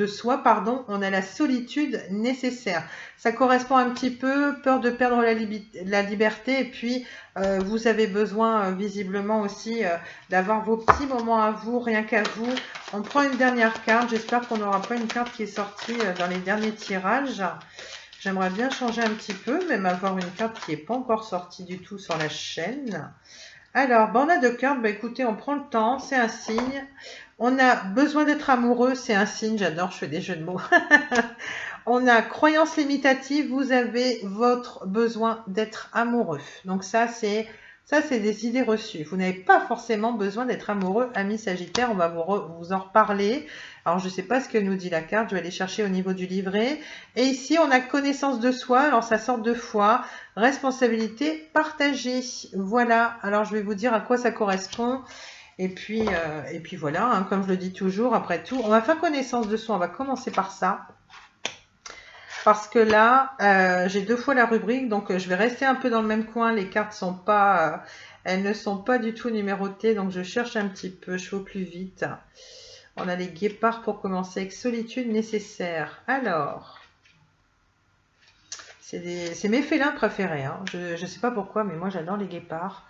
S1: soi, pardon, on a la solitude nécessaire. Ça correspond un petit peu, peur de perdre la liberté, et puis vous avez besoin visiblement aussi d'avoir vos petits moments à vous, rien qu'à vous. On prend une dernière carte, j'espère qu'on n'aura pas une carte qui est sortie dans les derniers tirages. J'aimerais bien changer un petit peu, même avoir une carte qui n'est pas encore sortie du tout sur la chaîne. Alors, on a deux cartes. Écoutez, on prend le temps, c'est un signe. On a besoin d'être amoureux, c'est un signe. J'adore, je fais des jeux de mots. On a croyance limitative, vous avez votre besoin d'être amoureux. Donc ça, c'est des idées reçues. Vous n'avez pas forcément besoin d'être amoureux, amis Sagittaire. On va vous en reparler. Alors, je ne sais pas ce que nous dit la carte. Je vais aller chercher au niveau du livret. Et ici, on a connaissance de soi. Alors, ça sort deux fois. Responsabilité partagée. Voilà. Alors, je vais vous dire à quoi ça correspond. Et puis voilà, hein, comme je le dis toujours, après tout, on va faire connaissance de soi. On va commencer par ça. Parce que là, j'ai deux fois la rubrique, donc je vais rester un peu dans le même coin. Les cartes sont pas, elles ne sont pas du tout numérotées, donc je cherche un petit peu, je fais au plus vite. On a les guépards pour commencer avec solitude nécessaire. Alors, c'est mes félins préférés. Hein. Je ne sais pas pourquoi, mais moi j'adore les guépards.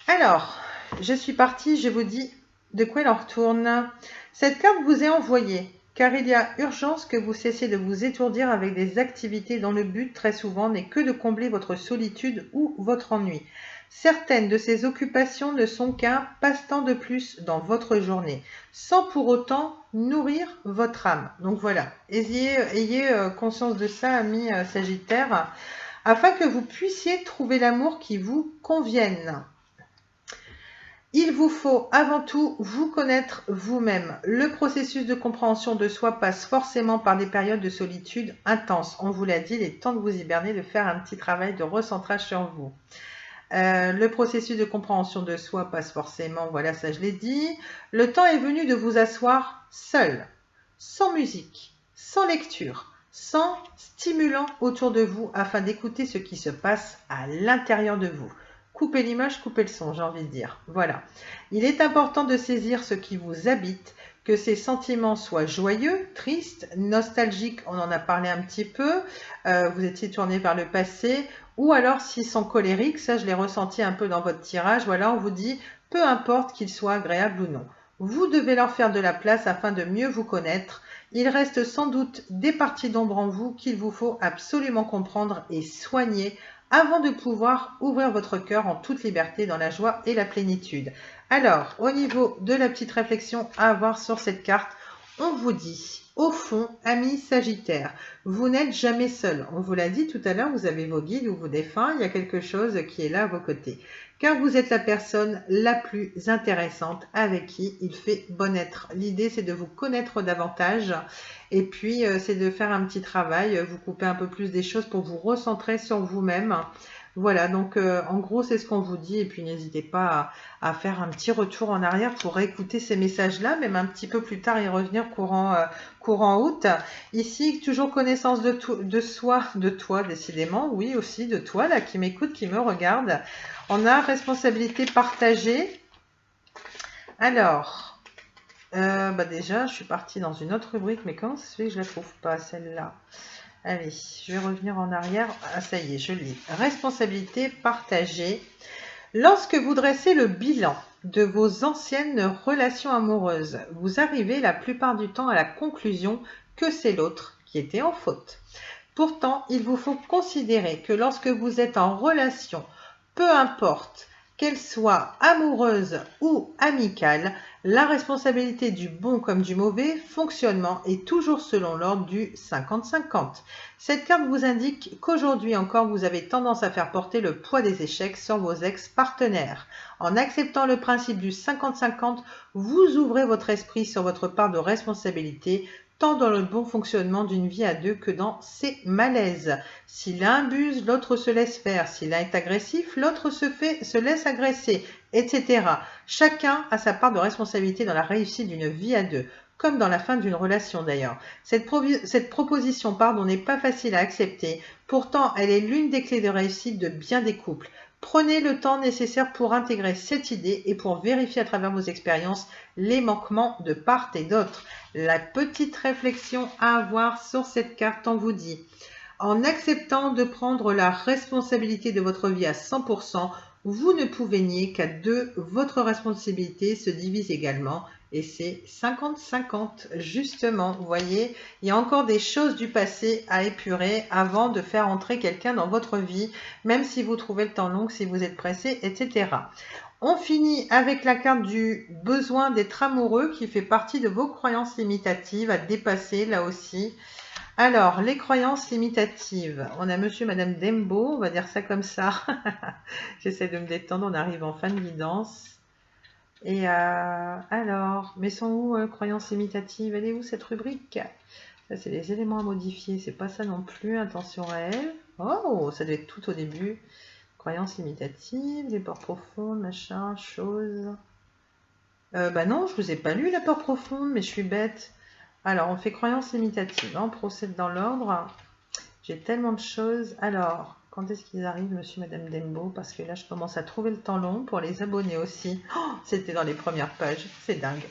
S1: Alors, je suis partie, je vous dis de quoi il en retourne. Cette carte vous est envoyée, car il y a urgence que vous cessiez de vous étourdir avec des activités dont le but très souvent n'est que de combler votre solitude ou votre ennui. Certaines de ces occupations ne sont qu'un passe-temps de plus dans votre journée, sans pour autant nourrir votre âme. Donc voilà, ayez conscience de ça, amis Sagittaires, afin que vous puissiez trouver l'amour qui vous convienne. Il vous faut avant tout vous connaître vous-même. Le processus de compréhension de soi passe forcément par des périodes de solitude intenses. On vous l'a dit, il est temps de vous hiberner, de faire un petit travail de recentrage sur vous. Le processus de compréhension de soi passe forcément, voilà, ça je l'ai dit. Le temps est venu de vous asseoir seul, sans musique, sans lecture, sans stimulant autour de vous, afin d'écouter ce qui se passe à l'intérieur de vous. Coupez l'image, coupez le son, j'ai envie de dire. Voilà. Il est important de saisir ce qui vous habite, que ces sentiments soient joyeux, tristes, nostalgiques, on en a parlé un petit peu, vous étiez tourné vers le passé, ou alors s'ils sont colériques, ça je l'ai ressenti un peu dans votre tirage, voilà, on vous dit, peu importe qu'ils soient agréables ou non. Vous devez leur faire de la place afin de mieux vous connaître. Il reste sans doute des parties d'ombre en vous qu'il vous faut absolument comprendre et soigner avant de pouvoir ouvrir votre cœur en toute liberté dans la joie et la plénitude. Alors, au niveau de la petite réflexion à avoir sur cette carte, on vous dit, au fond, amis Sagittaires, vous n'êtes jamais seul. On vous l'a dit tout à l'heure, vous avez vos guides ou vos défunts, il y a quelque chose qui est là à vos côtés. Car vous êtes la personne la plus intéressante avec qui il fait bon être. L'idée, c'est de vous connaître davantage et puis c'est de faire un petit travail, vous couper un peu plus des choses pour vous recentrer sur vous-même. Voilà, donc en gros, c'est ce qu'on vous dit. Et puis, n'hésitez pas à faire un petit retour en arrière pour réécouter ces messages-là, même un petit peu plus tard y revenir courant août. Ici, toujours connaissance de soi, de toi, décidément. Oui, aussi de toi, là, qui m'écoute, qui me regarde. On a responsabilité partagée. Alors, Bah déjà, je suis partie dans une autre rubrique, mais comment ça se fait que je la trouve pas, celle-là? Allez, je vais revenir en arrière. Ah, ça y est, je l'ai. Responsabilité partagée. Lorsque vous dressez le bilan de vos anciennes relations amoureuses, vous arrivez la plupart du temps à la conclusion que c'est l'autre qui était en faute. Pourtant, il vous faut considérer que lorsque vous êtes en relation, peu importe qu'elle soit amoureuse ou amicale, la responsabilité du bon comme du mauvais fonctionnement est toujours selon l'ordre du 50-50. Cette carte vous indique qu'aujourd'hui encore, vous avez tendance à faire porter le poids des échecs sur vos ex-partenaires. En acceptant le principe du 50-50, vous ouvrez votre esprit sur votre part de responsabilité, tant dans le bon fonctionnement d'une vie à deux que dans ses malaises. Si l'un abuse, l'autre se laisse faire. Si l'un est agressif, l'autre se laisse agresser, etc. Chacun a sa part de responsabilité dans la réussite d'une vie à deux, comme dans la fin d'une relation d'ailleurs. Cette proposition n'est pas facile à accepter, pourtant elle est l'une des clés de réussite de bien des couples. Prenez le temps nécessaire pour intégrer cette idée et pour vérifier à travers vos expériences les manquements de part et d'autre. La petite réflexion à avoir sur cette carte, on vous dit: en acceptant de prendre la responsabilité de votre vie à 100%, vous ne pouvez nier qu'à deux, votre responsabilité se divise également. Et c'est 50-50, justement. Vous voyez, il y a encore des choses du passé à épurer avant de faire entrer quelqu'un dans votre vie, même si vous trouvez le temps long, si vous êtes pressé, etc. On finit avec la carte du besoin d'être amoureux qui fait partie de vos croyances limitatives à dépasser là aussi. Alors, les croyances limitatives. On a monsieur et madame Dembo, on va dire ça comme ça. J'essaie de me détendre, on arrive en fin de guidance. Et alors, mais sont où croyances limitatives? Elle est où cette rubrique? Ça, c'est les éléments à modifier, c'est pas ça non plus, attention à elle. Oh, ça doit être tout au début. Croyances limitatives, les portes profondes, machin, choses. Bah non, je vous ai pas lu la porte profonde, mais je suis bête. Alors, on fait croyances limitatives, hein, on procède dans l'ordre. J'ai tellement de choses. Alors, quand est-ce qu'ils arrivent, monsieur, madame Dembo? Parce que là, je commence à trouver le temps long pour les abonnés aussi. Oh, c'était dans les premières pages, c'est dingue.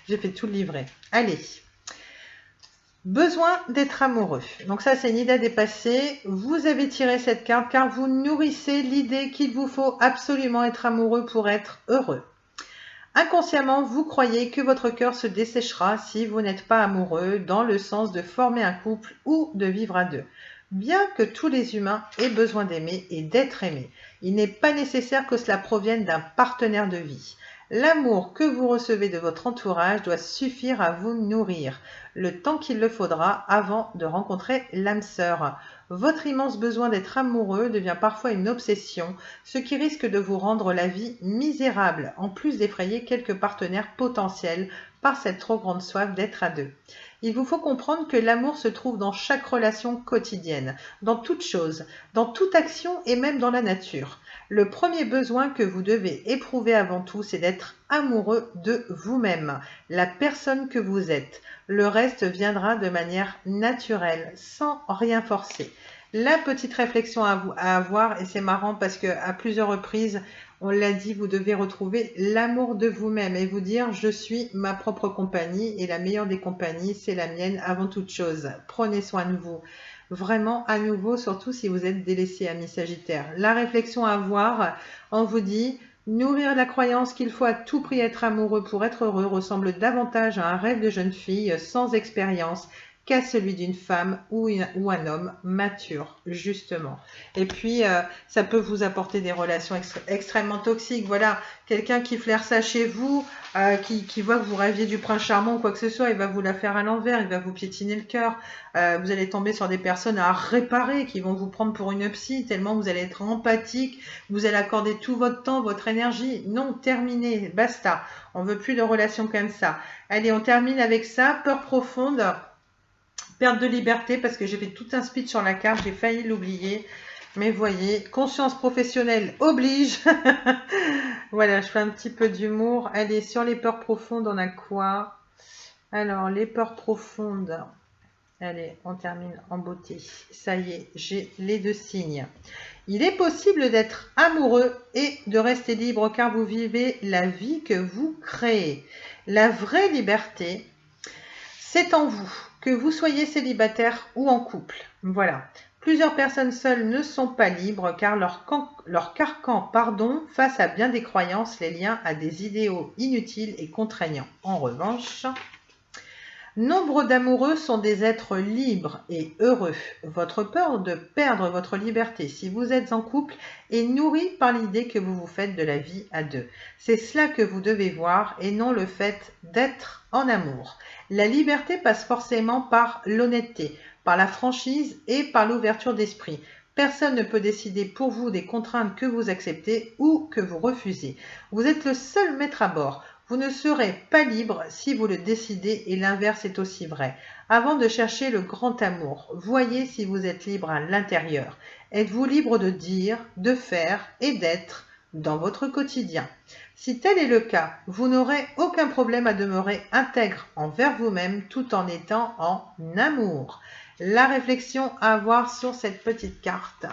S1: J'ai fait tout le livret. Allez. Besoin d'être amoureux. Donc ça, c'est une idée à dépasser. Vous avez tiré cette carte car vous nourrissez l'idée qu'il vous faut absolument être amoureux pour être heureux. Inconsciemment, vous croyez que votre cœur se desséchera si vous n'êtes pas amoureux, dans le sens de former un couple ou de vivre à deux. Bien que tous les humains aient besoin d'aimer et d'être aimés, il n'est pas nécessaire que cela provienne d'un partenaire de vie. L'amour que vous recevez de votre entourage doit suffire à vous nourrir, le temps qu'il le faudra avant de rencontrer l'âme sœur. Votre immense besoin d'être amoureux devient parfois une obsession, ce qui risque de vous rendre la vie misérable, en plus d'effrayer quelques partenaires potentiels par cette trop grande soif d'être à deux. Il vous faut comprendre que l'amour se trouve dans chaque relation quotidienne, dans toute chose, dans toute action et même dans la nature. Le premier besoin que vous devez éprouver avant tout, c'est d'être amoureux de vous-même, la personne que vous êtes. Le reste viendra de manière naturelle, sans rien forcer. La petite réflexion à avoir, et c'est marrant parce qu'à plusieurs reprises, on l'a dit, vous devez retrouver l'amour de vous-même et vous dire: je suis ma propre compagnie et la meilleure des compagnies, c'est la mienne avant toute chose. Prenez soin de vous. Vraiment, à nouveau, surtout si vous êtes délaissé, ami Sagittaire. La réflexion à avoir, on vous dit: nourrir la croyance qu'il faut à tout prix être amoureux pour être heureux ressemble davantage à un rêve de jeune fille sans expérience qu'à celui d'une femme ou un homme mature, justement. Et puis, ça peut vous apporter des relations extrêmement toxiques. Voilà, quelqu'un qui flaire ça chez vous, qui voit que vous rêviez du prince charmant ou quoi que ce soit, il va vous la faire à l'envers, il va vous piétiner le cœur. Vous allez tomber sur des personnes à réparer qui vont vous prendre pour une psy, tellement vous allez être empathique, vous allez accorder tout votre temps, votre énergie. Non, terminé, basta. On veut plus de relations comme ça. Allez, on termine avec ça. Peur profonde. Perte de liberté, parce que j'ai fait tout un speech sur la carte, j'ai failli l'oublier. Mais voyez, conscience professionnelle oblige. Voilà, je fais un petit peu d'humour. Allez, sur les peurs profondes, on a quoi? Alors, les peurs profondes. Allez, on termine en beauté. Ça y est, j'ai les deux signes. Il est possible d'être amoureux et de rester libre car vous vivez la vie que vous créez. La vraie liberté, c'est en vous, que vous soyez célibataire ou en couple. Voilà. Plusieurs personnes seules ne sont pas libres car leur carcan, face à bien des croyances, les liens à des idéaux inutiles et contraignants. En revanche, nombre d'amoureux sont des êtres libres et heureux. Votre peur de perdre votre liberté si vous êtes en couple est nourrie par l'idée que vous vous faites de la vie à deux. C'est cela que vous devez voir et non le fait d'être en amour. La liberté passe forcément par l'honnêteté, par la franchise et par l'ouverture d'esprit. Personne ne peut décider pour vous des contraintes que vous acceptez ou que vous refusez. Vous êtes le seul maître à bord. Vous ne serez pas libre si vous le décidez et l'inverse est aussi vrai. Avant de chercher le grand amour, voyez si vous êtes libre à l'intérieur. Êtes-vous libre de dire, de faire et d'être dans votre quotidien? Si tel est le cas, vous n'aurez aucun problème à demeurer intègre envers vous-même tout en étant en amour. La réflexion à avoir sur cette petite carte.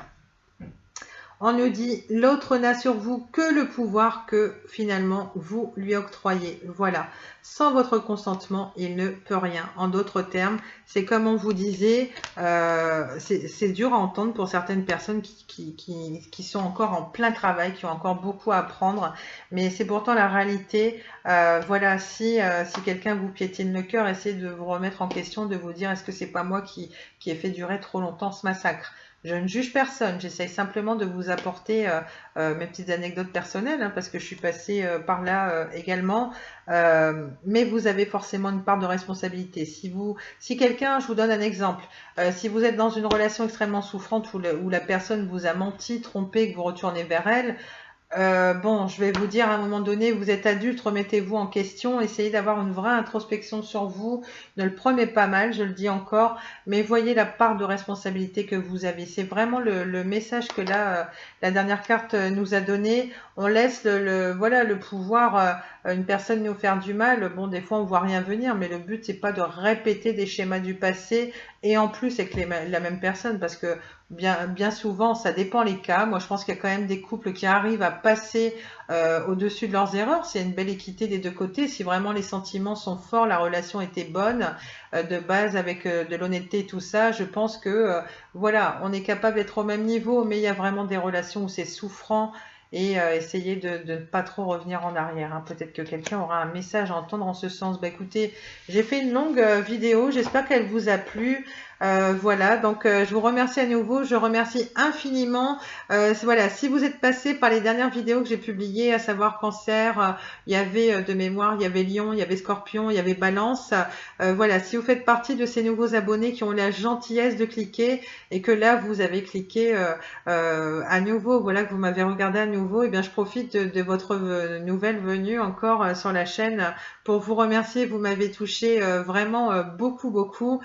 S1: On nous dit, l'autre n'a sur vous que le pouvoir que finalement vous lui octroyez. Voilà, sans votre consentement, il ne peut rien. En d'autres termes, c'est comme on vous disait, c'est dur à entendre pour certaines personnes qui sont encore en plein travail, qui ont encore beaucoup à apprendre, mais c'est pourtant la réalité. Voilà, si quelqu'un vous piétine le cœur, essayez de vous remettre en question, de vous dire, est-ce que c'est pas moi qui ai fait durer trop longtemps ce massacre? Je ne juge personne, j'essaye simplement de vous apporter mes petites anecdotes personnelles, hein, parce que je suis passée par là également, mais vous avez forcément une part de responsabilité. Si quelqu'un, je vous donne un exemple, si vous êtes dans une relation extrêmement souffrante où la personne vous a menti, trompé, que vous retournez vers elle, bon, je vais vous dire à un moment donné, vous êtes adulte, remettez-vous en question, essayez d'avoir une vraie introspection sur vous, ne le prenez pas mal, je le dis encore, mais voyez la part de responsabilité que vous avez. C'est vraiment le message que là, la dernière carte nous a donné. On laisse voilà, le pouvoir, une personne nous faire du mal. Bon, des fois, on voit rien venir, mais le but, c'est pas de répéter des schémas du passé, et en plus avec la même personne, parce que bien souvent, ça dépend les cas. Moi, je pense qu'il y a quand même des couples qui arrivent à passer au-dessus de leurs erreurs. S'il y a une belle équité des deux côtés, si vraiment les sentiments sont forts, la relation était bonne, de base avec de l'honnêteté et tout ça, je pense que voilà, on est capable d'être au même niveau, mais il y a vraiment des relations où c'est souffrant. Et essayez de ne pas trop revenir en arrière, hein. Peut-être que quelqu'un aura un message à entendre en ce sens. Bah écoutez, j'ai fait une longue vidéo, j'espère qu'elle vous a plu. Voilà, donc je vous remercie à nouveau, je remercie infiniment. Voilà, si vous êtes passé par les dernières vidéos que j'ai publiées, à savoir Cancer, il y avait de mémoire, il y avait Lion, il y avait Scorpion, il y avait Balance. Voilà, si vous faites partie de ces nouveaux abonnés qui ont la gentillesse de cliquer et que là vous avez cliqué à nouveau, voilà, que vous m'avez regardé à nouveau, et bien je profite de votre nouvelle venue encore sur la chaîne pour vous remercier. Vous m'avez touché vraiment beaucoup.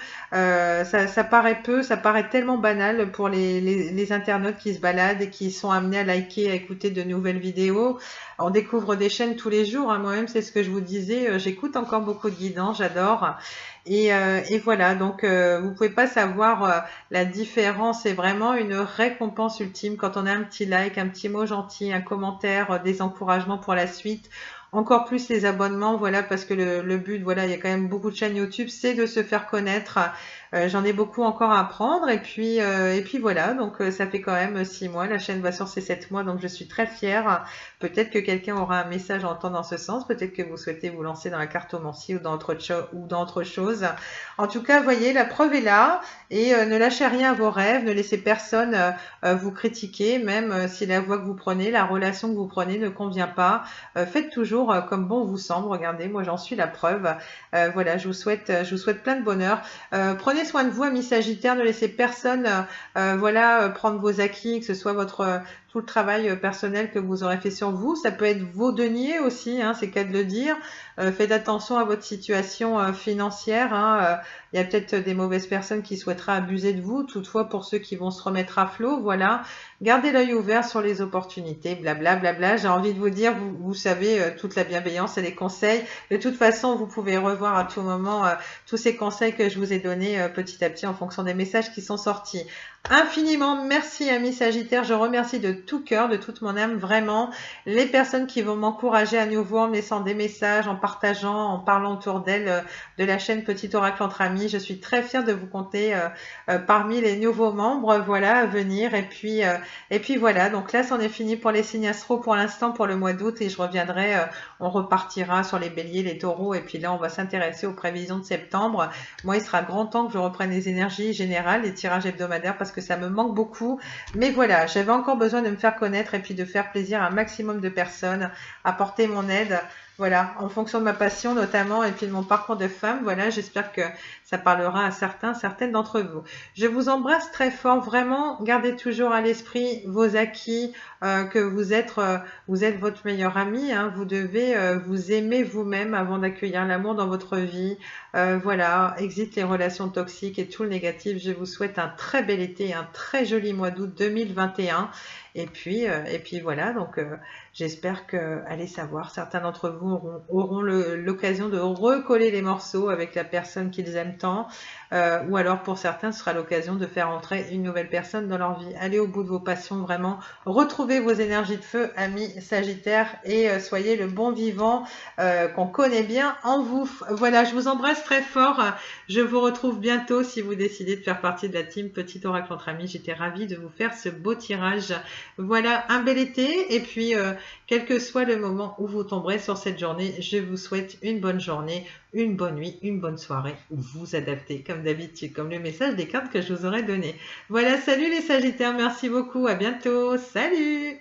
S1: Ça paraît peu, ça paraît tellement banal pour les internautes qui se baladent et qui sont amenés à liker, à écouter de nouvelles vidéos. On découvre des chaînes tous les jours, hein. Moi-même, c'est ce que je vous disais, j'écoute encore beaucoup de guidance, j'adore. Et voilà, donc vous pouvez pas savoir la différence. C'est vraiment une récompense ultime quand on a un petit like, un petit mot gentil, un commentaire, des encouragements pour la suite. Encore plus les abonnements, voilà, parce que le but, voilà, il y a quand même beaucoup de chaînes YouTube, c'est de se faire connaître. J'en ai beaucoup encore à apprendre, et puis voilà, donc ça fait quand même 6 mois, la chaîne va sur ses 7 mois, donc je suis très fière. Peut-être que quelqu'un aura un message à entendre dans ce sens, peut-être que vous souhaitez vous lancer dans la cartomancie ou dans autre chose. En tout cas, voyez, la preuve est là, et ne lâchez rien à vos rêves, ne laissez personne vous critiquer, même si la voie que vous prenez, la relation que vous prenez ne convient pas. Faites toujours comme bon vous semble. Regardez, moi j'en suis la preuve. Voilà, je vous souhaite plein de bonheur. Prenez soin de vous, amis Sagittaires, ne laissez personne voilà, prendre vos acquis, que ce soit tout le travail personnel que vous aurez fait sur vous. Ça peut être vos deniers aussi, hein, c'est qu'à de le dire. Faites attention à votre situation financière, hein. Il y a peut-être des mauvaises personnes qui souhaiteraient abuser de vous. Toutefois, pour ceux qui vont se remettre à flot, voilà, gardez l'œil ouvert sur les opportunités, blablabla. J'ai envie de vous dire, vous savez, toute la bienveillance et les conseils. De toute façon, vous pouvez revoir à tout moment tous ces conseils que je vous ai donnés petit à petit en fonction des messages qui sont sortis. Infiniment merci amis Sagittaires, je remercie de tout cœur, de toute mon âme, vraiment les personnes qui vont m'encourager à nouveau en me laissant des messages, en partageant, en parlant autour d'elles de la chaîne Petit Oracle entre amis. Je suis très fière de vous compter parmi les nouveaux membres, voilà, à venir. Et puis voilà, donc là c'en est fini pour les signes astro pour l'instant pour le mois d'août et je reviendrai, on repartira sur les béliers, les taureaux et puis là on va s'intéresser aux prévisions de septembre. Moi il sera grand temps que je reprenne les énergies générales, les tirages hebdomadaires parce que ça me manque beaucoup. Mais voilà, j'avais encore besoin de me faire connaître et puis de faire plaisir à un maximum de personnes, apporter mon aide, voilà, en fonction de ma passion notamment et puis de mon parcours de femme. Voilà, j'espère que ça parlera à certaines d'entre vous. Je vous embrasse très fort, vraiment, gardez toujours à l'esprit vos acquis, que vous êtes votre meilleur ami, hein. Vous devez vous aimer vous-même avant d'accueillir l'amour dans votre vie. Voilà, exit les relations toxiques et tout le négatif. Je vous souhaite un très bel été, un très joli mois d'août 2021. Et puis voilà, donc j'espère que, allez savoir, certains d'entre vous auront l'occasion de recoller les morceaux avec la personne qu'ils aiment tant, ou alors pour certains, ce sera l'occasion de faire entrer une nouvelle personne dans leur vie. Allez au bout de vos passions, vraiment, retrouvez vos énergies de feu, amis Sagittaires, et soyez le bon vivant qu'on connaît bien en vous. Voilà, je vous embrasse très fort. Je vous retrouve bientôt si vous décidez de faire partie de la team Petit Oracle entre amis. J'étais ravie de vous faire ce beau tirage. Voilà, un bel été et puis quel que soit le moment où vous tomberez sur cette journée, je vous souhaite une bonne journée, une bonne nuit, une bonne soirée. Vous adaptez comme d'habitude, comme le message des cartes que je vous aurais donné. Voilà, salut les Sagittaires, merci beaucoup, à bientôt, salut!